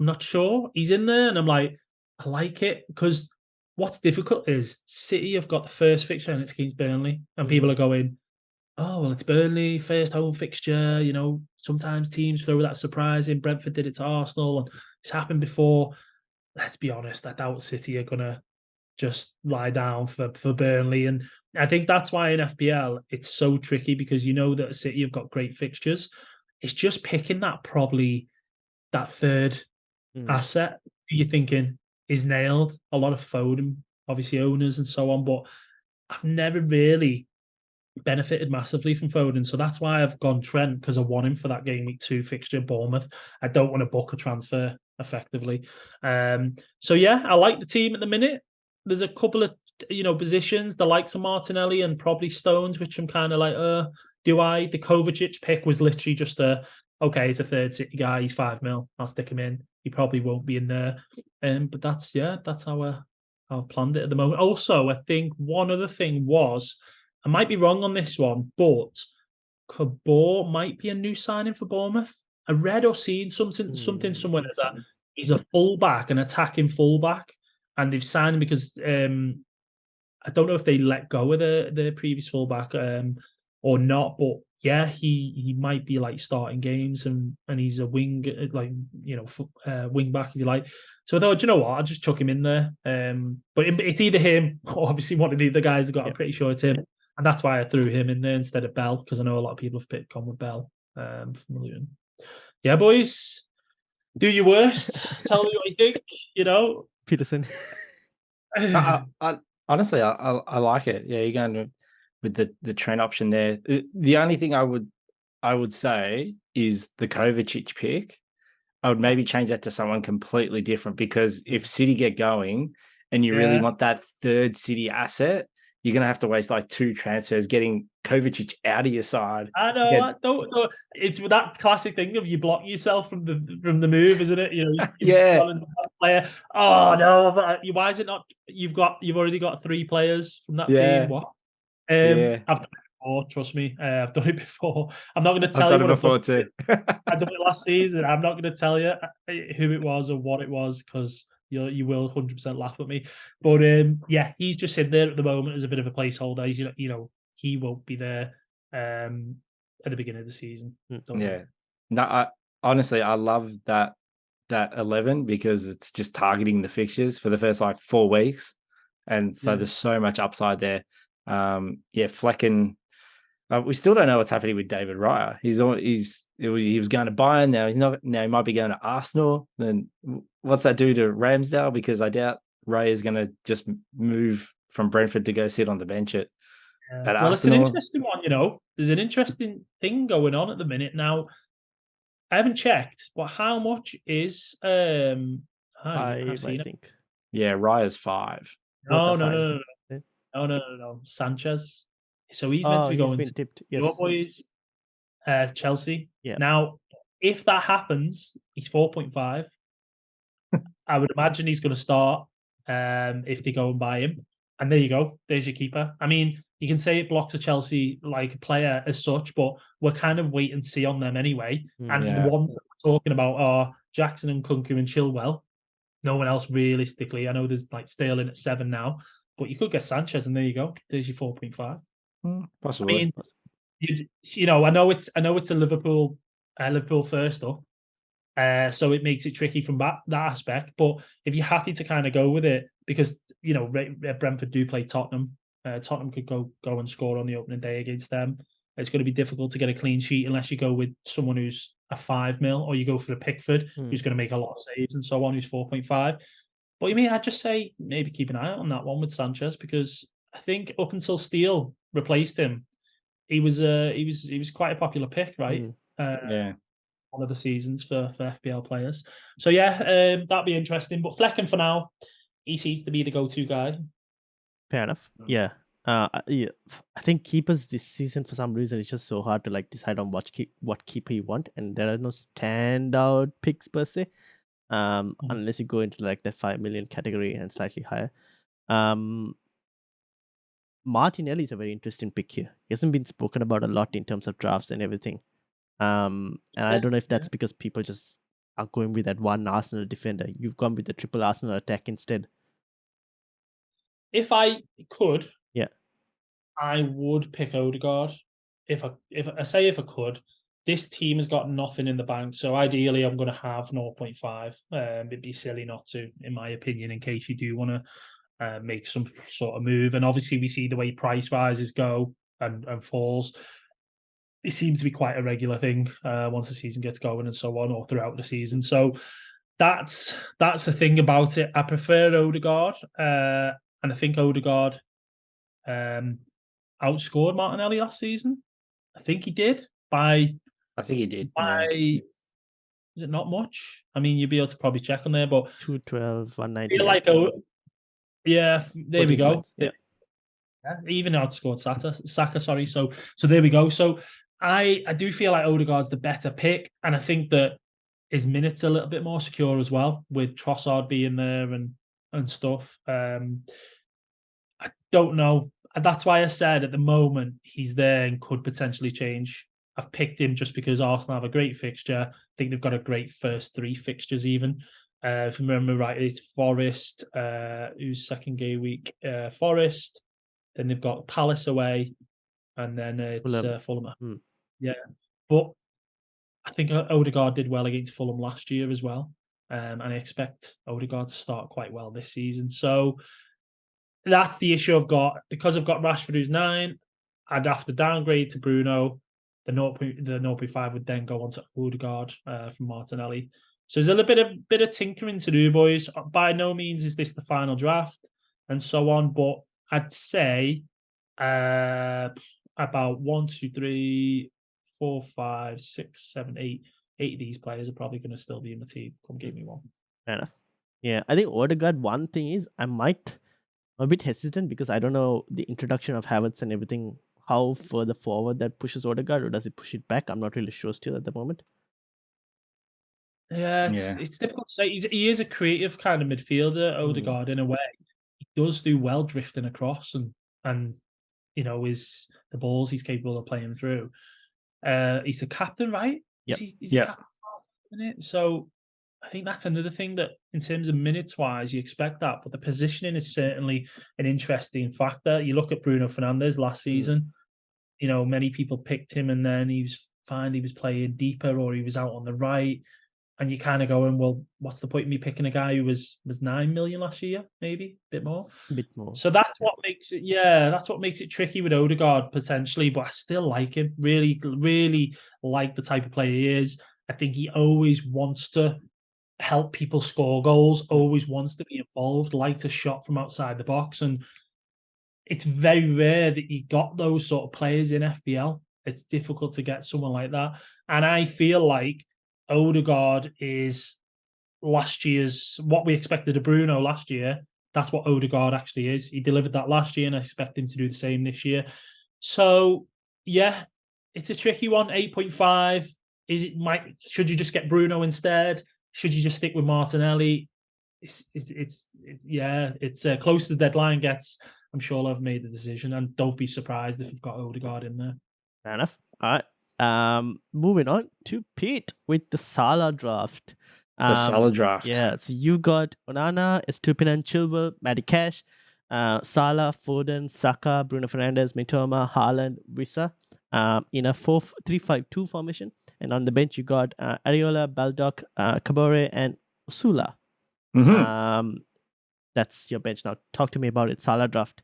not sure. He's in there, and I'm like, I like it, because what's difficult is City have got the first fixture and it's against Burnley, and people are going, oh, well, it's Burnley, first home fixture. Sometimes teams throw that surprise in. Brentford did it to Arsenal, and it's happened before. Let's be honest, I doubt City are going to just lie down for Burnley. And I think that's why in FPL, it's so tricky, because that City have got great fixtures. It's just picking that third asset who you're thinking is nailed. A lot of Foden, obviously owners and so on, but I've never really benefited massively from Foden. So that's why I've gone Trent, because I want him for that game week 2 fixture, Bournemouth. I don't want to book a transfer effectively. So yeah, I like the team at the minute. There's a couple of positions, the likes of Martinelli and probably Stones, which I'm kind of like, do I? The Kovacic pick was literally just okay, it's a third City guy, he's 5 mil, I'll stick him in. He probably won't be in there. But that's how I've planned it at the moment. Also, I think one other thing was, I might be wrong on this one, but Kabore might be a new signing for Bournemouth. I read or seen something somewhere that he's a fullback, an attacking fullback, and they've signed him because I don't know if they let go of the previous fullback or not, but yeah, he might be like starting games, and he's a wing, wing back if you like. So I thought, you know what, I'll just chuck him in there. But it's either him or obviously one of the other guys that got. I'm pretty sure it's him, and that's why I threw him in there instead of Bell, because I know a lot of people have gone with Bell from Luton. Yeah, boys, do your worst. Tell me what you think. Peterson. Honestly, I like it. Yeah, you're going with the Trent option there. The only thing I would say is the Kovacic pick. I would maybe change that to someone completely different, because if City get going and you really want that third City asset, you're going to have to waste like 2 transfers getting Kovacic out of your side. I know. Don't. It's that classic thing of you block yourself from the move, isn't it? Yeah. Player. Oh no! Why is it not? You've already got 3 players from that team. What? I've done it before. Trust me, I've done it before. I'm not going to tell you what I've done too. I done it last season. I'm not going to tell you who it was or what it was, because you will 100% laugh at me. But yeah, he's just in there at the moment as a bit of a placeholder. He's, he won't be there at the beginning of the season. No, honestly, I love that 11, because it's just targeting the fixtures for the first 4 weeks, and so there's so much upside there. Flecken. We still don't know what's happening with David Raya. He was going to Bayern, now he's not. Now he might be going to Arsenal. Then what's that do to Ramsdale? Because I doubt Raya is going to just move from Brentford to go sit on the bench at Arsenal. It's an interesting one. There's an interesting thing going on at the minute now. I haven't checked, but how much is I think. Yeah, Raya's 5. No. Sanchez. So he's meant to be going been tipped. Yes. Your boys, Chelsea. Yeah. Now, if that happens, he's 4.5. I would imagine he's going to start if they go and buy him. And there you go. There's your keeper. I mean, you can say it blocks a Chelsea like player as such, but we're kind of wait and see on them anyway. And the ones that we're talking about are Jackson and Kunku and Chilwell. No one else realistically. I know there's like Sterling at 7 now, but you could get Sanchez, and there you go. There's your 4.5. Possibly. I mean, you know, I know it's a Liverpool first up. So it makes it tricky from that aspect. But if you're happy to kind of go with it, because, you know, Brentford do play Tottenham. Tottenham could go and score on the opening day against them. It's going to be difficult to get a clean sheet unless you go with someone who's a 5 mil, or you go for a Pickford who's going to make a lot of saves and so on, who's 4.5. But you mean, I'd just say maybe keep an eye out on that one with Sanchez, because I think up until Steele replaced him, he was quite a popular pick, right? One of the seasons for FPL players. So yeah, that'd be interesting. But Flecken for now, he seems to be the go-to guy. Fair enough. Yeah. I think keepers this season, for some reason, it's just so hard to like decide on what keeper you want, and there are no standout picks per se, unless you go into like the 5 million category and slightly higher. Martinelli is a very interesting pick here. He hasn't been spoken about a lot in terms of drafts and everything. And I don't know if that's because people just are going with that one Arsenal defender. You've gone with the triple Arsenal attack instead. If I could, yeah, I would pick Odegaard. If I could, this team has got nothing in the bank, so ideally I'm going to have 0.5. It'd be silly not to, in my opinion, in case you do want to make some sort of move. And obviously we see the way price rises go and falls. It seems to be quite a regular thing once the season gets going and so on, or throughout the season. So that's the thing about it. I prefer Odegaard, and I think Odegaard outscored Martinelli last season. I think he did by. I think he did. Is it not much? I mean, you'd be able to probably check on there, but 212, 190. Feel like yeah, there we go. Points. Yeah. Even outscored Saka. Sorry. So there we go. So I do feel like Odegaard's the better pick, and I think that his minutes are a little bit more secure as well, with Trossard being there and stuff. I don't know. That's why I said at the moment he's there and could potentially change. I've picked him just because Arsenal have a great fixture. I think they've got a great first 3 fixtures even. If I remember right, it's Forest, who's second game week. Forest, then they've got Palace away, and then it's Fulham. Yeah. But I think Odegaard did well against Fulham last year as well. And I expect Odegaard to start quite well this season. So that's the issue I've got. Because I've got Rashford, who's 9, I'd have to downgrade to Bruno. The 0.5 would then go on to Odegaard from Martinelli. So there's a little bit of tinkering to do, boys. By no means is this the final draft and so on, but I'd say about 1, 2, 3, 4, 5, 6, 7, 8 of these players are probably going to still be in the team come game week 1. Fair enough. Yeah, I think Odegaard, one thing is I'm a bit hesitant because I don't know the introduction of Havertz and everything, how further forward that pushes Odegaard, or does it push it back? I'm not really sure still at the moment. Yeah, it's difficult to say. He is a creative kind of midfielder, Odegaard, in a way. He does do well drifting across and you know, is the balls he's capable of playing through. He's the captain, right? Yep. He's the captain, isn't it? So I think that's another thing that in terms of minutes wise, you expect that, but the positioning is certainly an interesting factor. You look at Bruno Fernandes last season, you know, many people picked him and then he was playing deeper or he was out on the right. And you kind of going, well, what's the point in me picking a guy who was 9 million last year, maybe a bit more. So that's what makes it tricky with Odegaard potentially. But I still like him. Really, really like the type of player he is. I think he always wants to help people score goals. Always wants to be involved. Likes a shot from outside the box, and it's very rare that you got those sort of players in FPL. It's difficult to get someone like that, and I feel like Odegaard is last year's what we expected of Bruno last year. That's what Odegaard actually is. He delivered that last year, and I expect him to do the same this year. So, yeah, it's a tricky one. 8.5. should you just get Bruno instead? Should you just stick with Martinelli? It's close to the deadline gets. I'm sure I've made the decision, and don't be surprised if you've got Odegaard in there. Fair enough. All right. Moving on to Pete with the Salah draft. The Salah draft. Yeah, so you got Onana, Estupinan, Chilwell, Matty Cash, Salah, Foden, Saka, Bruno Fernandes, Mitoma, Haaland, Wissa, in a 4-3-5-2 formation. And on the bench, you got Areola, Baldock, Kabore, and Sula. Mm-hmm. That's your bench. Now, talk to me about it. Salah draft.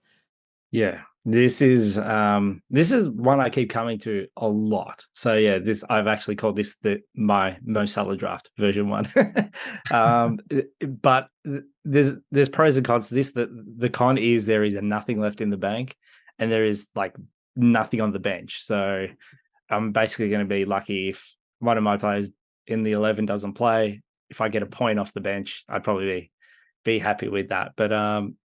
Yeah, this is one I keep coming to a lot. So yeah, I've actually called this my Mo Salah draft version 1. But there's pros and cons to this. The con is there is nothing left in the bank, and there is like nothing on the bench. So I'm basically going to be lucky if one of my players in the 11 doesn't play. If I get a point off the bench, I'd probably be happy with that. But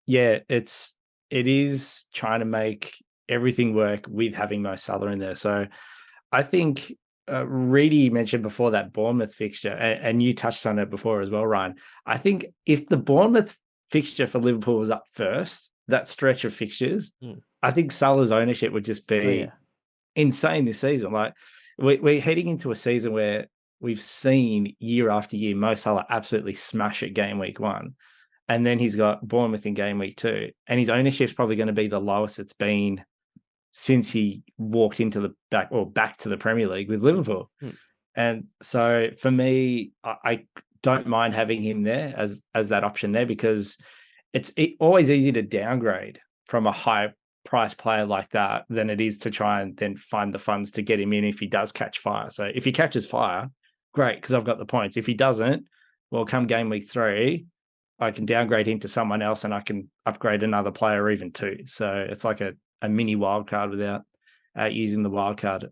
yeah, it is trying to make everything work with having Mo Salah in there. So I think Reidy mentioned before that Bournemouth fixture, and you touched on it before as well, Ryan. I think if the Bournemouth fixture for Liverpool was up first, that stretch of fixtures, I think Salah's ownership would just be insane this season. Like we're heading into a season where we've seen year after year Mo Salah absolutely smash it game week 1. And then he's got Bournemouth in game week 2. And his ownership's probably going to be the lowest it's been since he walked into the back to the Premier League with Liverpool. And so for me, I don't mind having him there as that option there, because it's always easy to downgrade from a high price player like that than it is to try and then find the funds to get him in if he does catch fire. So if he catches fire, great, because I've got the points. If he doesn't, well, come game week 3, I can downgrade him to someone else and I can upgrade another player or even 2. So it's like a mini wild card without using the wild card.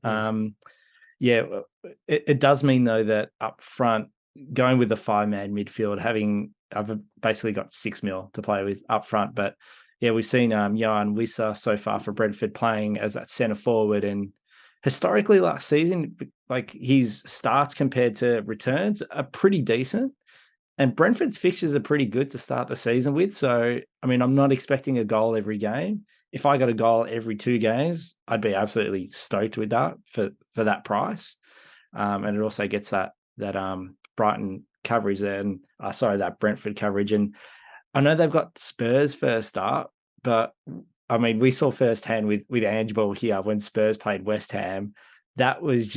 It does mean though that up front, going with the 5-man midfield, I've basically got 6 mil to play with up front. But yeah, we've seen Yohan Wissa so far for Brentford playing as that centre forward, and historically last season, like his starts compared to returns are pretty decent. And Brentford's fixtures are pretty good to start the season with. So, I mean, I'm not expecting a goal every game. If I got a goal every 2 games, I'd be absolutely stoked with that for that price. And it also gets that Brighton coverage there, and that Brentford coverage. And I know they've got Spurs first up, but I mean, we saw firsthand with Ange Ball here when Spurs played West Ham. That was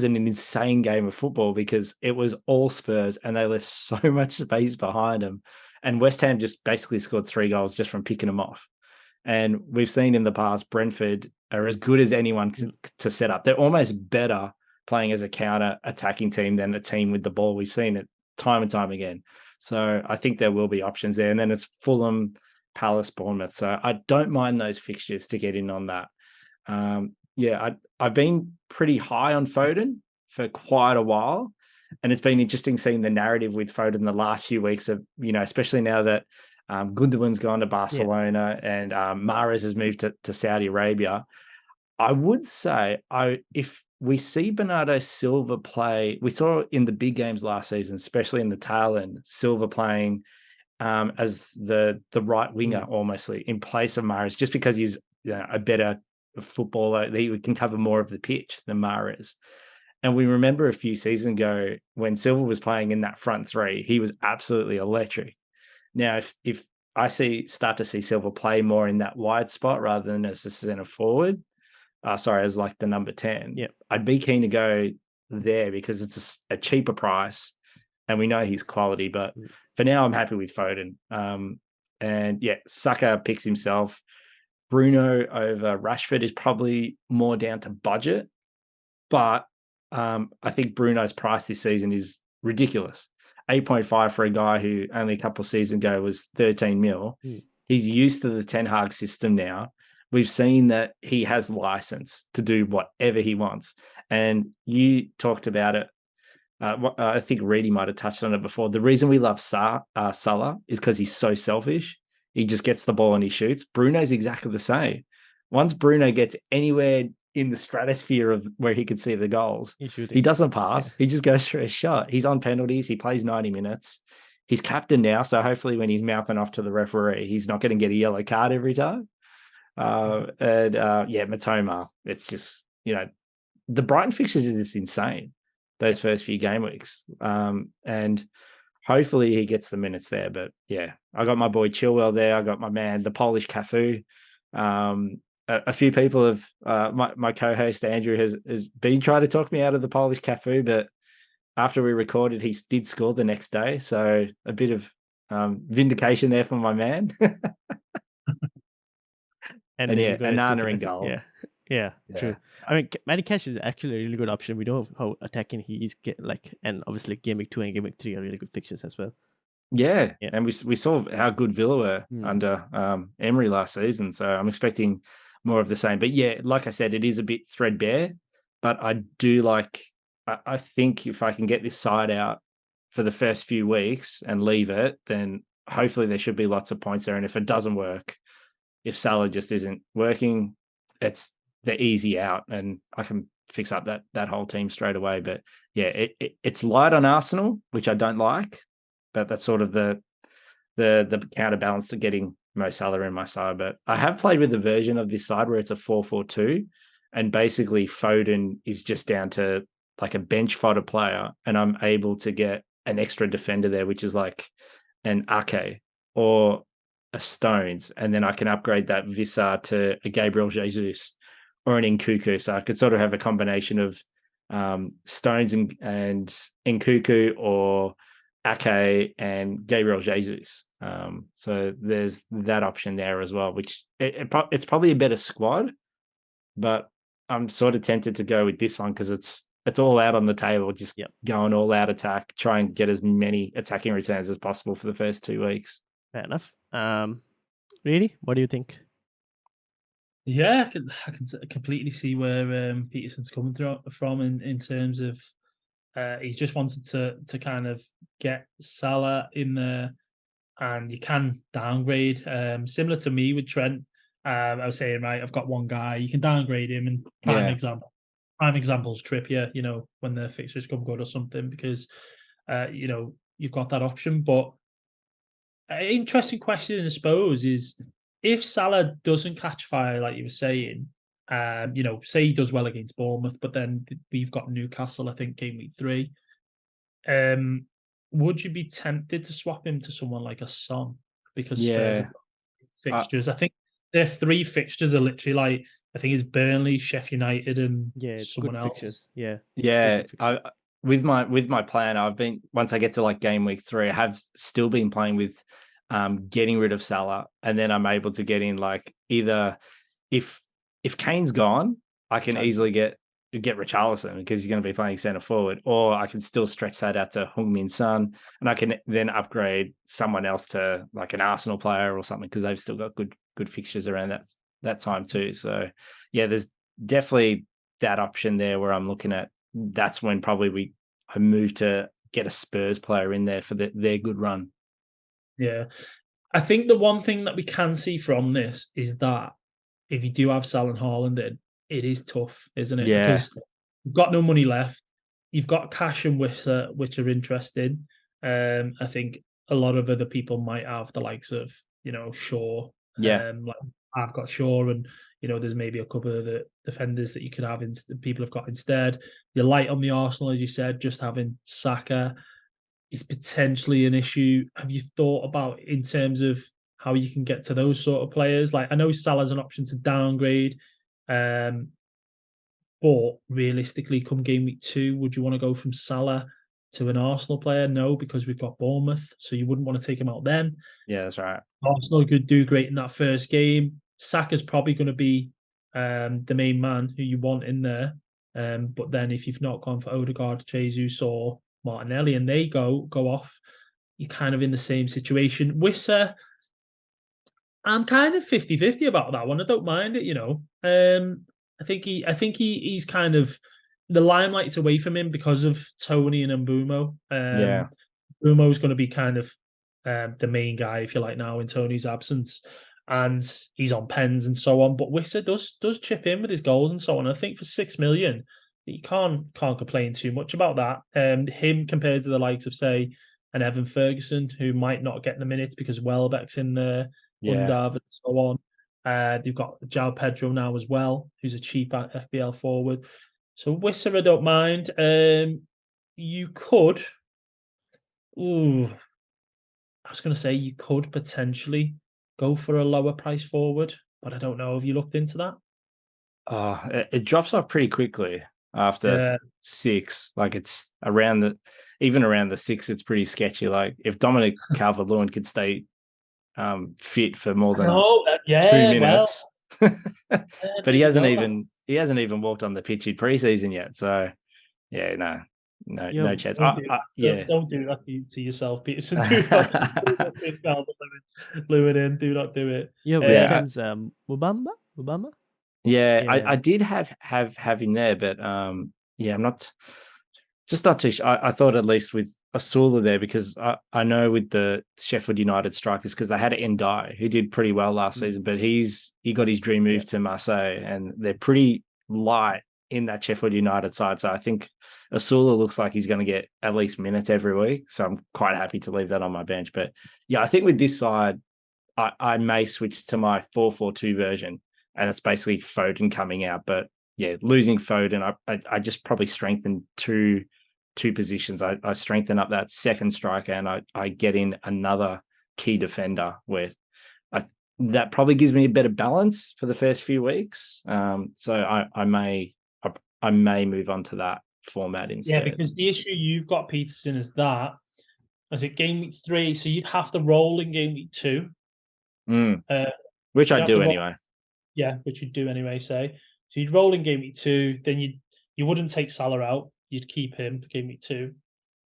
an insane game of football because it was all Spurs and they left so much space behind them. And West Ham just basically scored 3 goals just from picking them off. And we've seen in the past, Brentford are as good as anyone to set up. They're almost better playing as a counter-attacking team than a team with the ball. We've seen it time and time again. So I think there will be options there. And then it's Fulham, Palace, Bournemouth. So I don't mind those fixtures to get in on that. I've been pretty high on Foden for quite a while, and it's been interesting seeing the narrative with Foden the last few weeks of, especially now that Gundogan's gone to Barcelona and Mahrez has moved to Saudi Arabia. I would say if we see Bernardo Silva play, we saw in the big games last season, especially in the tail end, Silva playing as the right winger almost in place of Mahrez, just because he's a better footballer. He can cover more of the pitch than Mahrez. And we remember a few seasons ago when Silva was playing in that front 3, he was absolutely electric. Now, if I start to see Silva play more in that wide spot rather than as a centre forward, as like the number 10, I'd be keen to go there because it's a cheaper price and we know he's quality. But for now, I'm happy with Foden. Saka picks himself. Bruno over Rashford is probably more down to budget, but I think Bruno's price this season is ridiculous. 8.5 for a guy who only a couple of seasons ago was 13 mil. He's used to the Ten Hag system now. We've seen that he has license to do whatever he wants. And you talked about it. I think Reidy might have touched on it before. The reason we love Salah is because he's so selfish. He just gets the ball and he shoots. Bruno's exactly the same. Once Bruno gets anywhere in the stratosphere of where he could see the goals. He's He doesn't pass. He just goes for a shot. He's on penalties. He plays 90 minutes. He's captain now, so hopefully when he's mouthing off to the referee, he's not going to get a yellow card every time. Matoma, it's just, the Brighton fixtures are just insane, those first few game weeks. And hopefully he gets the minutes there. But yeah, I got my boy Chilwell there. I got my man, the Polish Cafu. A few people have, my co-host Andrew has been trying to talk me out of the Polish Cafu, but after we recorded, he did score the next day. So a bit of vindication there for my man. and Nana in goal. Yeah, true. I mean, Matty Cash is actually a really good option. We know how attacking he is, and obviously Game Week 2 and Game Week 3 are really good fixtures as well. Yeah. And we saw how good Villa were under Emery last season, so I'm expecting more of the same. But yeah, like I said, it is a bit threadbare, but I do like. I think if I can get this side out for the first few weeks and leave it, then hopefully there should be lots of points there. And if it doesn't work, if Salah just isn't working, it's the easy out, and I can fix up that whole team straight away. But yeah, it's light on Arsenal, which I don't like, but that's sort of the counterbalance to getting Mo Salah in my side. But I have played with a version of this side where it's a 4-4-2, and basically Foden is just down to like a bench fodder player, and I'm able to get an extra defender there, which is like an Ake or a Stones, and then I can upgrade that Vissar to a Gabriel Jesus or an Nkuku. So I could sort of have a combination of Stones and Nkuku, or Ake and Gabriel Jesus. So there's that option there as well, which it's probably a better squad, but I'm sort of tempted to go with this one because it's all out on the table, just going all out attack, try and get as many attacking returns as possible for the first 2 weeks. Fair enough. Reidy, what do you think? Yeah, I can completely see where Peterson's coming from in terms of he just wanted to kind of get Salah in there, and you can downgrade. Similar to me with Trent, I was saying, right, I've got one guy, you can downgrade him, and prime example's Trippier, when the fixtures come good or something, because you've got that option. But an interesting question, I suppose, is if Salah doesn't catch fire, like you were saying, say he does well against Bournemouth, but then we've got Newcastle, I think, Game Week 3. Would you be tempted to swap him to someone like a Son? Because Spurs have got fixtures. I think their 3 fixtures are literally like, I think it's Burnley, Sheffield United, and someone else. Fixtures. Yeah. With my plan, I've been, once I get to like Game Week 3, I have still been playing with getting rid of Salah, and then I'm able to get in like either if Kane's gone, I can easily get Richarlison because he's going to be playing centre forward, or I can still stretch that out to Heung-min Son, and I can then upgrade someone else to like an Arsenal player or something because they've still got good fixtures around that time too. So yeah, there's definitely that option there where I'm looking at. That's when probably I move to get a Spurs player in there for their good run. Yeah, I think the one thing that we can see from this is that if you do have Salah and Haaland in, it is tough, isn't it? Yeah. Because you've got no money left. You've got cash and which are interested. I think a lot of other people might have the likes of, Shaw. Yeah. Like I've got Shaw, and there's maybe a couple of the defenders that you could have people have got instead. You're light on the Arsenal, as you said, just having Saka is potentially an issue. Have you thought about in terms of how you can get to those sort of players? Like I know Salah's an option to downgrade, but realistically, come Game Week 2, would you want to go from Salah to an Arsenal player? No, because we've got Bournemouth, so you wouldn't want to take him out then. Yeah, that's right. Arsenal could do great in that first game. Saka's probably going to be the main man who you want in there. But then if you've not gone for Odegaard, Jesus, or Martinelli, and they go off, you're kind of in the same situation. Wissa, I'm kind of 50-50 about that one. I don't mind it, I think he's kind of, the limelight's away from him because of Tony and Mbeumo. Mbeumo's going to be kind of the main guy, if you like, now in Tony's absence. and he's on pens and so on. But Wissa does chip in with his goals and so on. I think for 6 million, you can't complain too much about that. Him compared to the likes of, say, an Evan Ferguson, who might not get the minutes because Welbeck's in there, Undav and so on. You've got João Pedro now as well, who's a cheap FPL forward. So Wissa, I don't mind. You could. I was going to say you could potentially go for a lower price forward, but I don't know. Have you looked into that? It drops off pretty quickly after 6. Like it's even around the 6, it's pretty sketchy. Like if Dominic Calvert-Lewin could stay fit for more than 2 minutes, but he hasn't even walked on the pitch in preseason yet. So yeah, no chance. Don't do that to yourself, Peterson. Do not Calvert-Lewin in. Do not do it. West Ham's Mubama. Yeah, I did have him there, but I'm not too sure. I thought at least with Asula there, because I know with the Sheffield United strikers, because they had Ndai, who did pretty well last season, but he got his dream move to Marseille, and they're pretty light in that Sheffield United side. So I think Asula looks like he's going to get at least minutes every week. So I'm quite happy to leave that on my bench. But yeah, I think with this side, I may switch to my 4-4-2 version, and it's basically Foden coming out. But yeah, losing Foden, I just probably strengthen two positions. I strengthen up that second striker, and I get in another key defender where that probably gives me a better balance for the first few weeks. So I may move on to that format instead. Yeah, because the issue you've got, Peterson, is that as it game week 3, so you'd have to roll in game week 2. Which I do anyway. Yeah, which you'd do anyway, say. So you'd roll in game week 2, then you wouldn't take Salah out. You'd keep him for game week 2.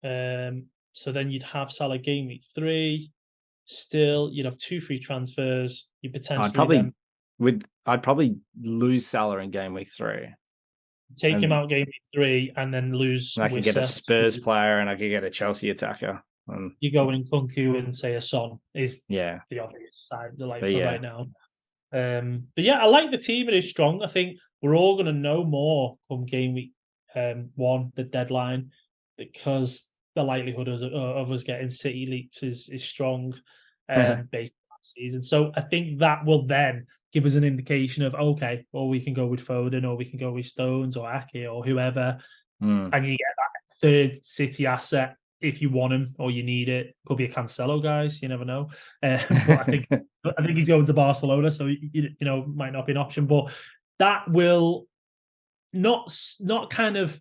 So then you'd have Salah game week 3. Still, you'd have 2 free transfers. You potentially I'd probably lose Salah in game week 3. Take him out game week 3 and then lose. I could get a Spurs player and I could get a Chelsea attacker. You go in Kunku and say a Son is the obvious side for right now. But yeah, I like the team. It is strong. I think we're all going to know more come game week 1, the deadline, because the likelihood of us getting City leaks is strong based on that season. So I think that will then give us an indication of, okay, well, we can go with Foden, or we can go with Stones or Ake or whoever, and you get that third City asset if you want him or you need it. Could be a Cancelo, guys. You never know. But I think he's going to Barcelona, so might not be an option. But that will not kind of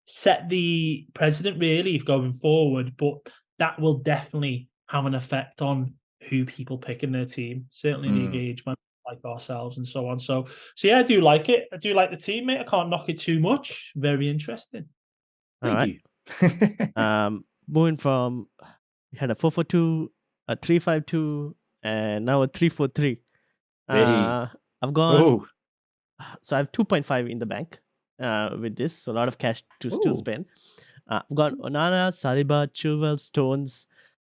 set the precedent really going forward, but that will definitely have an effect on who people pick in their team. Certainly the engagement, like ourselves and so on. So yeah, I do like it. I do like the team, mate. I can't knock it too much. Very interesting. Thank you. Moving from, we had a 4-4-2, a 3-5-2, and now a 3-4-3. I've gone. So I have 2.5 in the bank with this. So a lot of cash to still spend. I've got Onana, Saliba, Chilwell, Stones,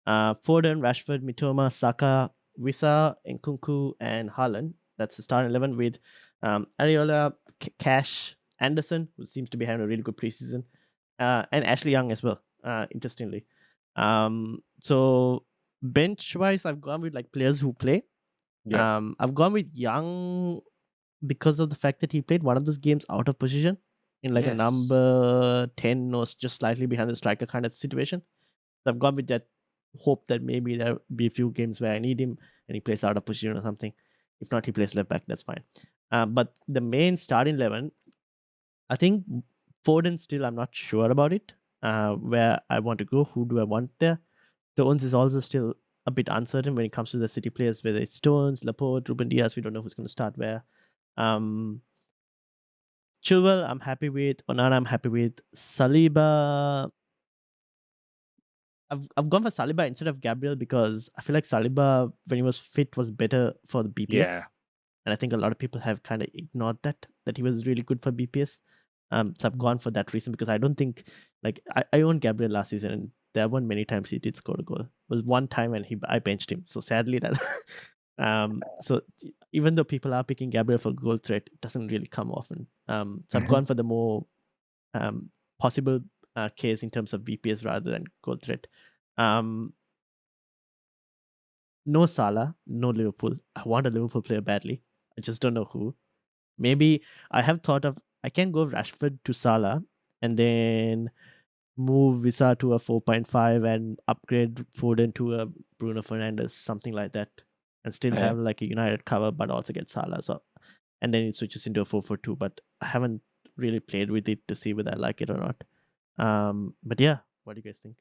Foden, Rashford, Mitoma, Saka, Wissa, Nkunku, and Haaland. That's the starting 11 with Areola, Cash, Anderson, who seems to be having a really good preseason, and Ashley Young as well, interestingly. So bench-wise, I've gone with players who play. I've gone with Young because of the fact that he played one of those games out of position in a number 10 or just slightly behind the striker kind of situation. So I've gone with that hope that maybe there'll be a few games where I need him and he plays out of position or something. If not, he plays left back, that's fine. But the main starting 11, I think Foden still, I'm not sure about it, where I want to go. Who do I want there? Stones is also still a bit uncertain when it comes to the City players, whether it's Stones, Laporte, Ruben Diaz, we don't know who's going to start where. Chilwell, I'm happy with. Onana, I'm happy with. Saliba, I've gone for Saliba instead of Gabriel because I feel like Saliba, when he was fit, was better for the BPS. Yeah. And I think a lot of people have kind of ignored that he was really good for BPS. So I've gone for that reason because I don't think, I owned Gabriel last season and there weren't many times he did score a goal. It was one time and I benched him. So sadly, So even though people are picking Gabriel for goal threat, it doesn't really come often. So I've gone for the more possible case in terms of VPS rather than goal threat. No Salah, no Liverpool. I want a Liverpool player badly. I just don't know who. Maybe I have thought of I can go Rashford to Salah and then move Visa to a 4.5 and upgrade Foden to a Bruno Fernandes, something like that, and still Okay. have like a United cover, but also get Salah. So, and then it switches into a 4-4-2. But I haven't really played with it to see whether I like it or not. But yeah, what do you guys think?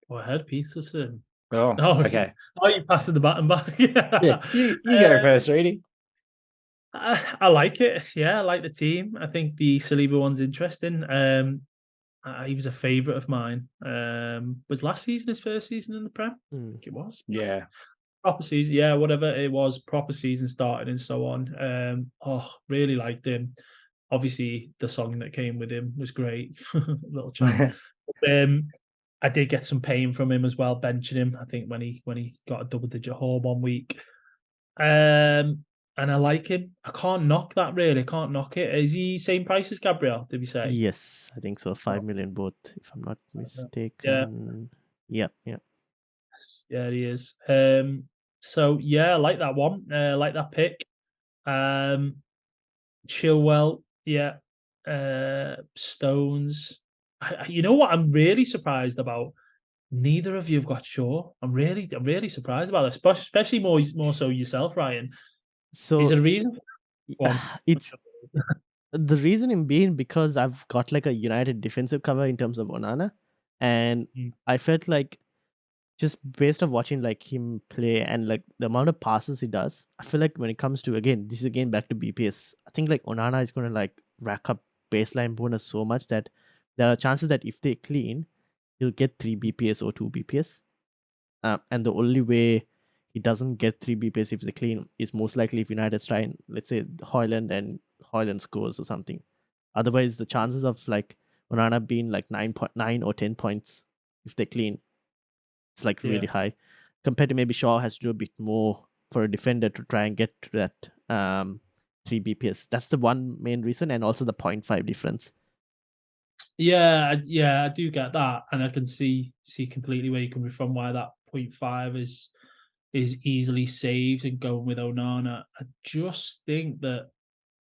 Go ahead, Peterson. Oh, Oh, okay. Oh, you passing the baton back. Yeah, you go first, Reidy. I like it. Yeah, I like the team. I think the Saliba one's interesting. He was a favourite of mine. Was last season his first season in the Prem? I think it was. Yeah. Proper season, yeah, whatever it was, proper season started and so on. Really liked him. Obviously, the song that came with him was great. Little chant. I did get some pain from him as well, benching him. I think when he got a double-digit haul one week. And I like him. I can't knock that really. I can't knock it. Is he same price as Gabriel? Did we say? Yes, I think so. 5 million both, if I'm not mistaken. Yeah. Yeah, he is. So yeah, I like that one. Like that pick. Chilwell, yeah. Stones. You know what? I'm really surprised about. Neither of you have got Shaw. I'm really surprised about this, especially more so yourself, Ryan. So Is there a reason? it's the reason in being because I've got like a United defensive cover in terms of Onana, and I felt like just based on watching like him play and like the amount of passes he does, I feel like when it comes to this is again back to BPS. I think like Onana is gonna like rack up baseline bonus so much that there are chances that if they clean, he'll get 3 BPS or 2 BPS. And the only way he doesn't get 3 BPS if they clean is most likely if United try and let's say Højlund scores or something. Otherwise, the chances of like Onana being like 9 or 10 points if they clean, it's like really high compared to maybe Shaw has to do a bit more for a defender to try and get to that 3 BPS. That's the one main reason, and also the 0.5 difference. Yeah, I do get that, and I can see completely where you're coming from. Why that 0.5 is easily saved and going with Onana. I just think that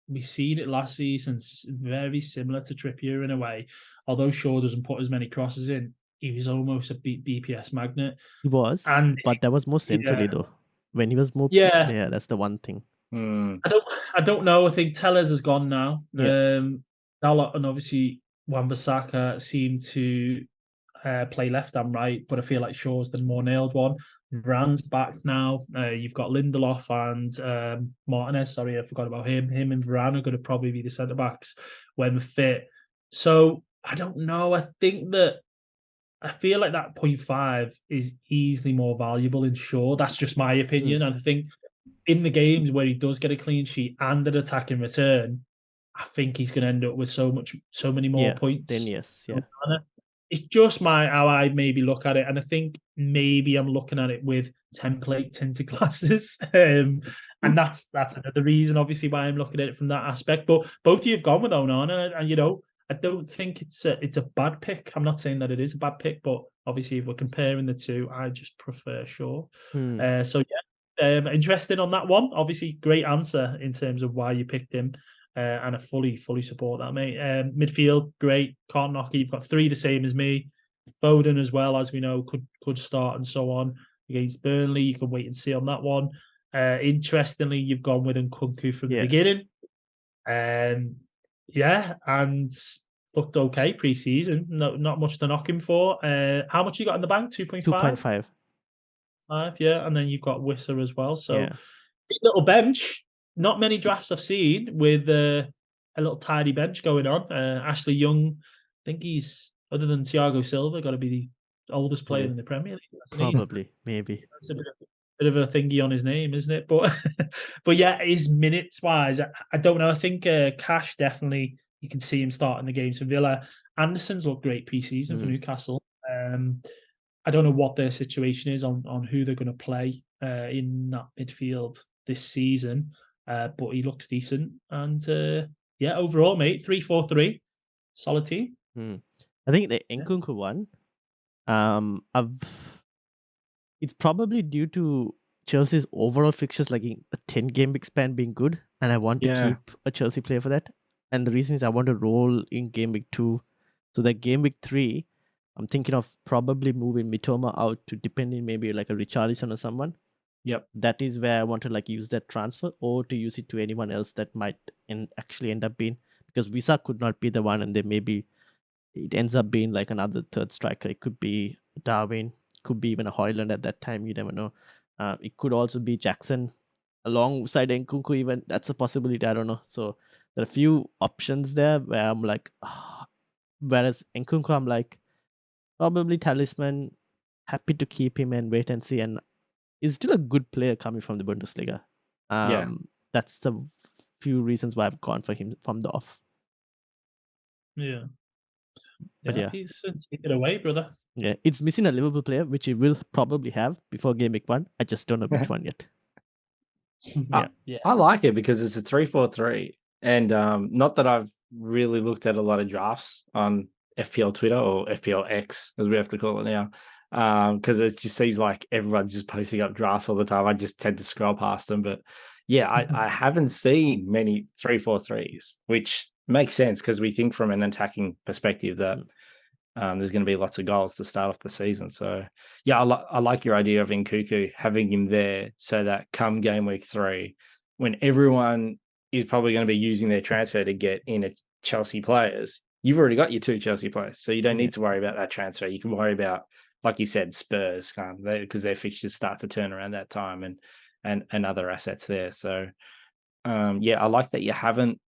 we seen it last season, very similar to Trippier in a way. Although Shaw doesn't put as many crosses in, he was almost a BPS magnet. He was, but that was more centrally though. When he was more, that's the one thing. I don't know. I think Tellez has gone now. Salah and obviously Wan-Bissaka seem to play left and right, but I feel like Shaw's the more nailed one. Varane's back now. You've got Lindelof and Martinez. Sorry, I forgot about him. Him and Varane are going to probably be the centre backs when fit. So I don't know. I feel like that 0.5 is easily more valuable in Shaw. That's just my opinion. And I think in the games where he does get a clean sheet and an attack in return, I think he's going to end up with so many more points. Then yes, It's just how I maybe look at it, and I think maybe I'm looking at it with template tinted glasses, and that's another reason, obviously, why I'm looking at it from that aspect. But both of you have gone with Onana, and I don't think it's a bad pick. I'm not saying that it is a bad pick, but obviously, if we're comparing the two, I just prefer Shaw. So yeah, interesting on that one. Obviously, great answer in terms of why you picked him. And I fully support that, mate. Midfield, great. Can't knock it. You've got 3 the same as me. Foden as well, as we know, could start and so on against Burnley. You can wait and see on that one. Interestingly, you've gone with Nkunku from the beginning. And looked okay pre-season. Not much to knock him for. How much you got in the bank? 2.5? 2.5. 5, yeah. And then you've got Wisser as well. So little bench. Not many drafts I've seen with a little tidy bench going on. Ashley Young, I think he's, other than Thiago Silva, got to be the oldest player in the Premier League. Probably, maybe. That's a bit of a thingy on his name, isn't it? But but yeah, his minutes wise, I don't know. I think Cash definitely, you can see him starting the games for Villa. Anderson's looked great pre-season for Newcastle. I don't know what their situation is on who they're going to play in that midfield this season, but he looks decent. And yeah, overall, mate, 3-4-3, solid team. I think the Nkunku one, it's probably due to Chelsea's overall fixtures, like in a 10-game span being good, and I want to keep a Chelsea player for that. And the reason is I want to roll in game week 2, so that game week 3, I'm thinking of probably moving Mitoma out to depending maybe like a Richarlison or someone. Yep. That is where I want to like use that transfer, or to use it to anyone else that might actually end up being, because Visa could not be the one, and then maybe it ends up being like another third striker. It could be Darwin, could be even a Højlund at that time. You never know. It could also be Jackson alongside Nkunku. Even that's a possibility. I don't know. So there are a few options there where I'm like, whereas Nkunku, I'm like, probably talisman. Happy to keep him and wait and see. And he's still a good player coming from the Bundesliga. That's the few reasons why I've gone for him from the off. Yeah. But yeah, he's take it away, brother. Yeah, it's missing a Liverpool player, which he will probably have before game week 1. I just don't know which one yet. I like it because it's a 3-4-3, and not that I've really looked at a lot of drafts on FPL Twitter or FPL X, as we have to call it now, because it just seems like everyone's just posting up drafts all the time. I just tend to scroll past them, but yeah, I haven't seen many 3-4-3s, which makes sense because we think from an attacking perspective that there's going to be lots of goals to start off the season. So yeah, I like your idea of Nkunku, having him there so that come game week 3, when everyone is probably going to be using their transfer to get in a Chelsea players, you've already got your 2 Chelsea players. So you don't need to worry about that transfer. You can worry about, like you said, Spurs, because their fixtures start to turn around that time, and other assets there. So yeah, I like that you haven't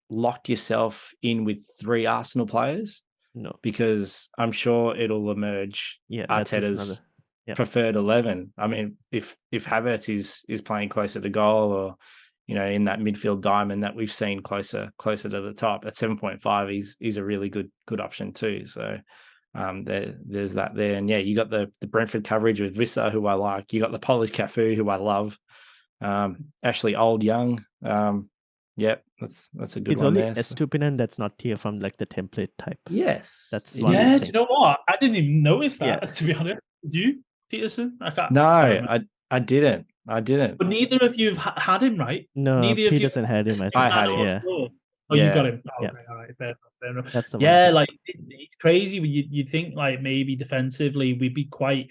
locked yourself in with 3 Arsenal players. No, because I'm sure it'll emerge. Arteta's preferred 11. I mean, if Havertz is playing closer to goal, or in that midfield diamond that we've seen closer to the top at 7.5, he's a really good option too. So there's that there, and yeah, you got the Brentford coverage with Vissa, who I like. You got the Polish Cafu, who I love. Ashley Old Young. Yeah, that's a good one there. It's only Estupinan that's not here from like the template type. Yes, that's one. Yeah, do you know what? I didn't even notice that. To be honest, did you, Peterson? No, I didn't. But neither of you have had him, right? No, neither Peterson had him. I had him. Yeah. Oh, you got him. Oh, yeah. Okay, all right, fair enough. That's the one. Like it's crazy. You think like maybe defensively we'd be quite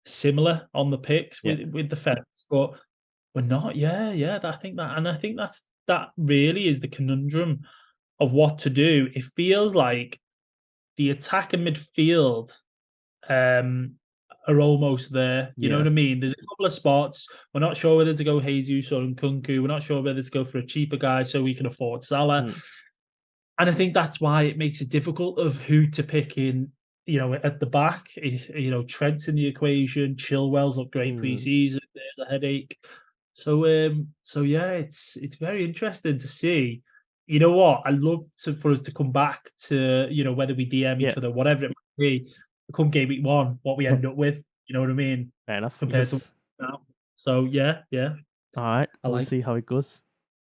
similar on the picks with defense, but we're not. Yeah. I think that really is the conundrum of what to do. It feels like the attack and midfield are almost there. You know what I mean? There's a couple of spots. We're not sure whether to go Jesus or Nkunku. We're not sure whether to go for a cheaper guy so we can afford Salah. And I think that's why it makes it difficult of who to pick in, at the back. Trent's in the equation. Chilwell's looked great pre-season. There's a headache. So yeah, it's very interesting to see. You know what? I'd love for us to come back to, whether we DM each other, whatever it might be, come game week 1, what we end up with. You know what I mean? Fair enough. Compared to now. So yeah. All right, we'll see how it goes.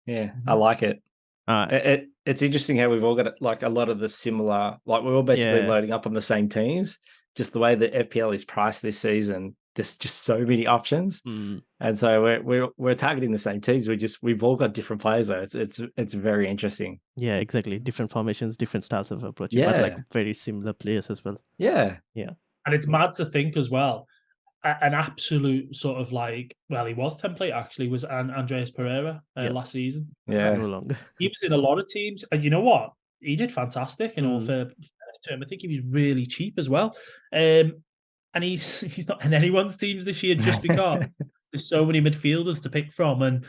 Yeah, I like it. It's interesting how we've all got like a lot of the similar, like we're all basically loading up on the same teams. Just the way that FPL is priced this season, there's just so many options, and so we're targeting the same teams. We've all got different players though. It's very interesting. Yeah, exactly. Different formations, different styles of approach, but like very similar players as well. Yeah. And it's mad to think as well. An absolute sort of like, well, he was template actually, was Andreas Pereira last season. Yeah, no longer. He was in a lot of teams, and you know what? He did fantastic in all fairness to him. I think he was really cheap as well. And he's not in anyone's teams this year just because there's so many midfielders to pick from. And,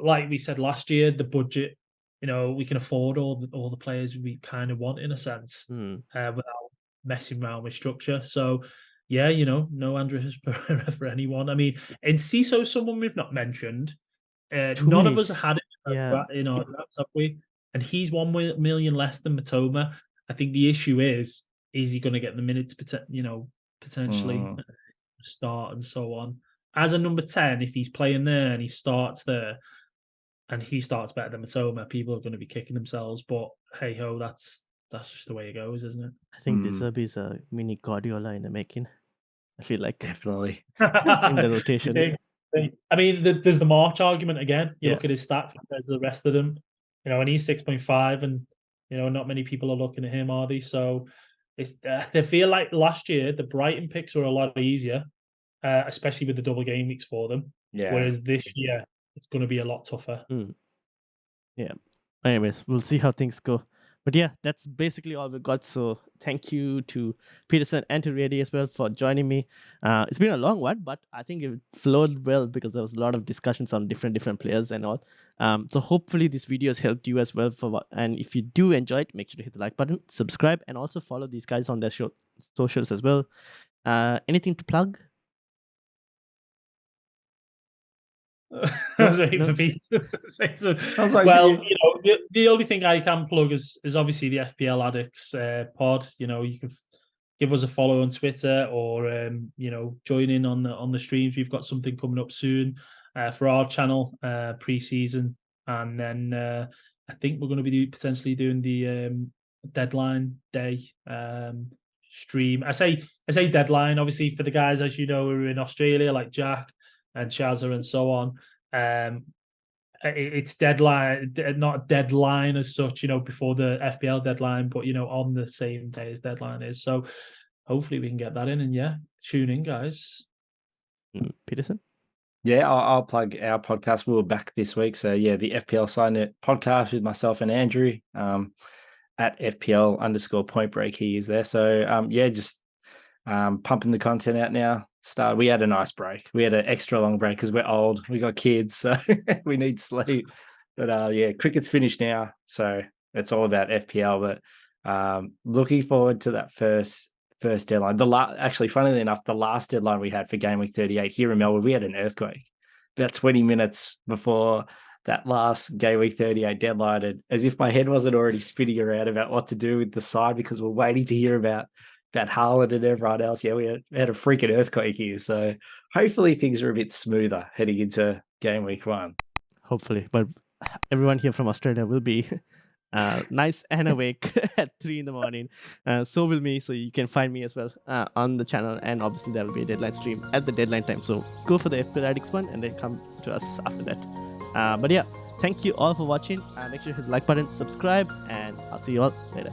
like we said last year, the budget, we can afford all the players we kind of want in a sense without messing around with structure. So, yeah, no Andreas Pereira for anyone. I mean, Enciso's someone we've not mentioned. None of us had it, have we? And he's 1 million less than Mitoma. I think the issue is he going to get the minutes, potentially start and so on. As a number 10, if he's playing there and he starts there and he starts better than Matoma, people are going to be kicking themselves. But hey ho, that's just the way it goes, isn't it? I think De Zerbi is a mini Guardiola in the making. I feel like Definitely. in the rotation. I mean, there's the March argument again. You Yeah. look at his stats compared to the rest of them, and he's 6.5, and not many people are looking at him, are they? So it's they feel like last year the Brighton picks were a lot easier, especially with the double game weeks for them. Yeah. Whereas this year it's going to be a lot tougher. Yeah. Anyways, we'll see how things go. But yeah, that's basically all we got. So thank you to Peterson and to Reidy as well for joining me. It's been a long one, but I think it flowed well because there was a lot of discussions on different players and all. So hopefully this video has helped you as well. And if you do enjoy it, make sure to hit the like button, subscribe, and also follow these guys on their socials as well. Anything to plug? I was waiting for Pete to say so. Well, the only thing I can plug is obviously the FPL Addicts pod. You can give us a follow on Twitter or join in on the streams. We've got something coming up soon for our channel pre-season, and then I think we're going to be potentially doing the deadline day stream. I say deadline, obviously, for the guys, as you know, who are in Australia, like Jack and Chazza and so on. It's deadline, not deadline as such, before the FPL deadline, but on the same day as deadline is. So hopefully we can get that in, and tune in, guys. Peterson? Yeah, I'll plug our podcast. We were back this week. So yeah, the FPLSideNet podcast with myself and Andrew at FPL_Point Break. He is there. So just pumping the content out now. We had a nice break. We had an extra long break because we're old. We got kids, so we need sleep. But cricket's finished now, so it's all about FPL. But looking forward to that first deadline. Actually, funnily enough, the last deadline we had for game week 38 here in Melbourne, we had an earthquake about 20 minutes before that last game week 38 deadline, and as if my head wasn't already spinning around about what to do with the side because we're waiting to hear about Haaland and everyone else. Yeah, we had a freaking earthquake here. So hopefully things are a bit smoother heading into game week 1. Hopefully. But everyone here from Australia will be nice and awake at 3 a.m. So will me. So you can find me as well on the channel. And obviously there will be a deadline stream at the deadline time. So go for the FPL Addicts one and then come to us after that. But yeah, thank you all for watching. Make sure to hit the like button, subscribe, and I'll see you all later.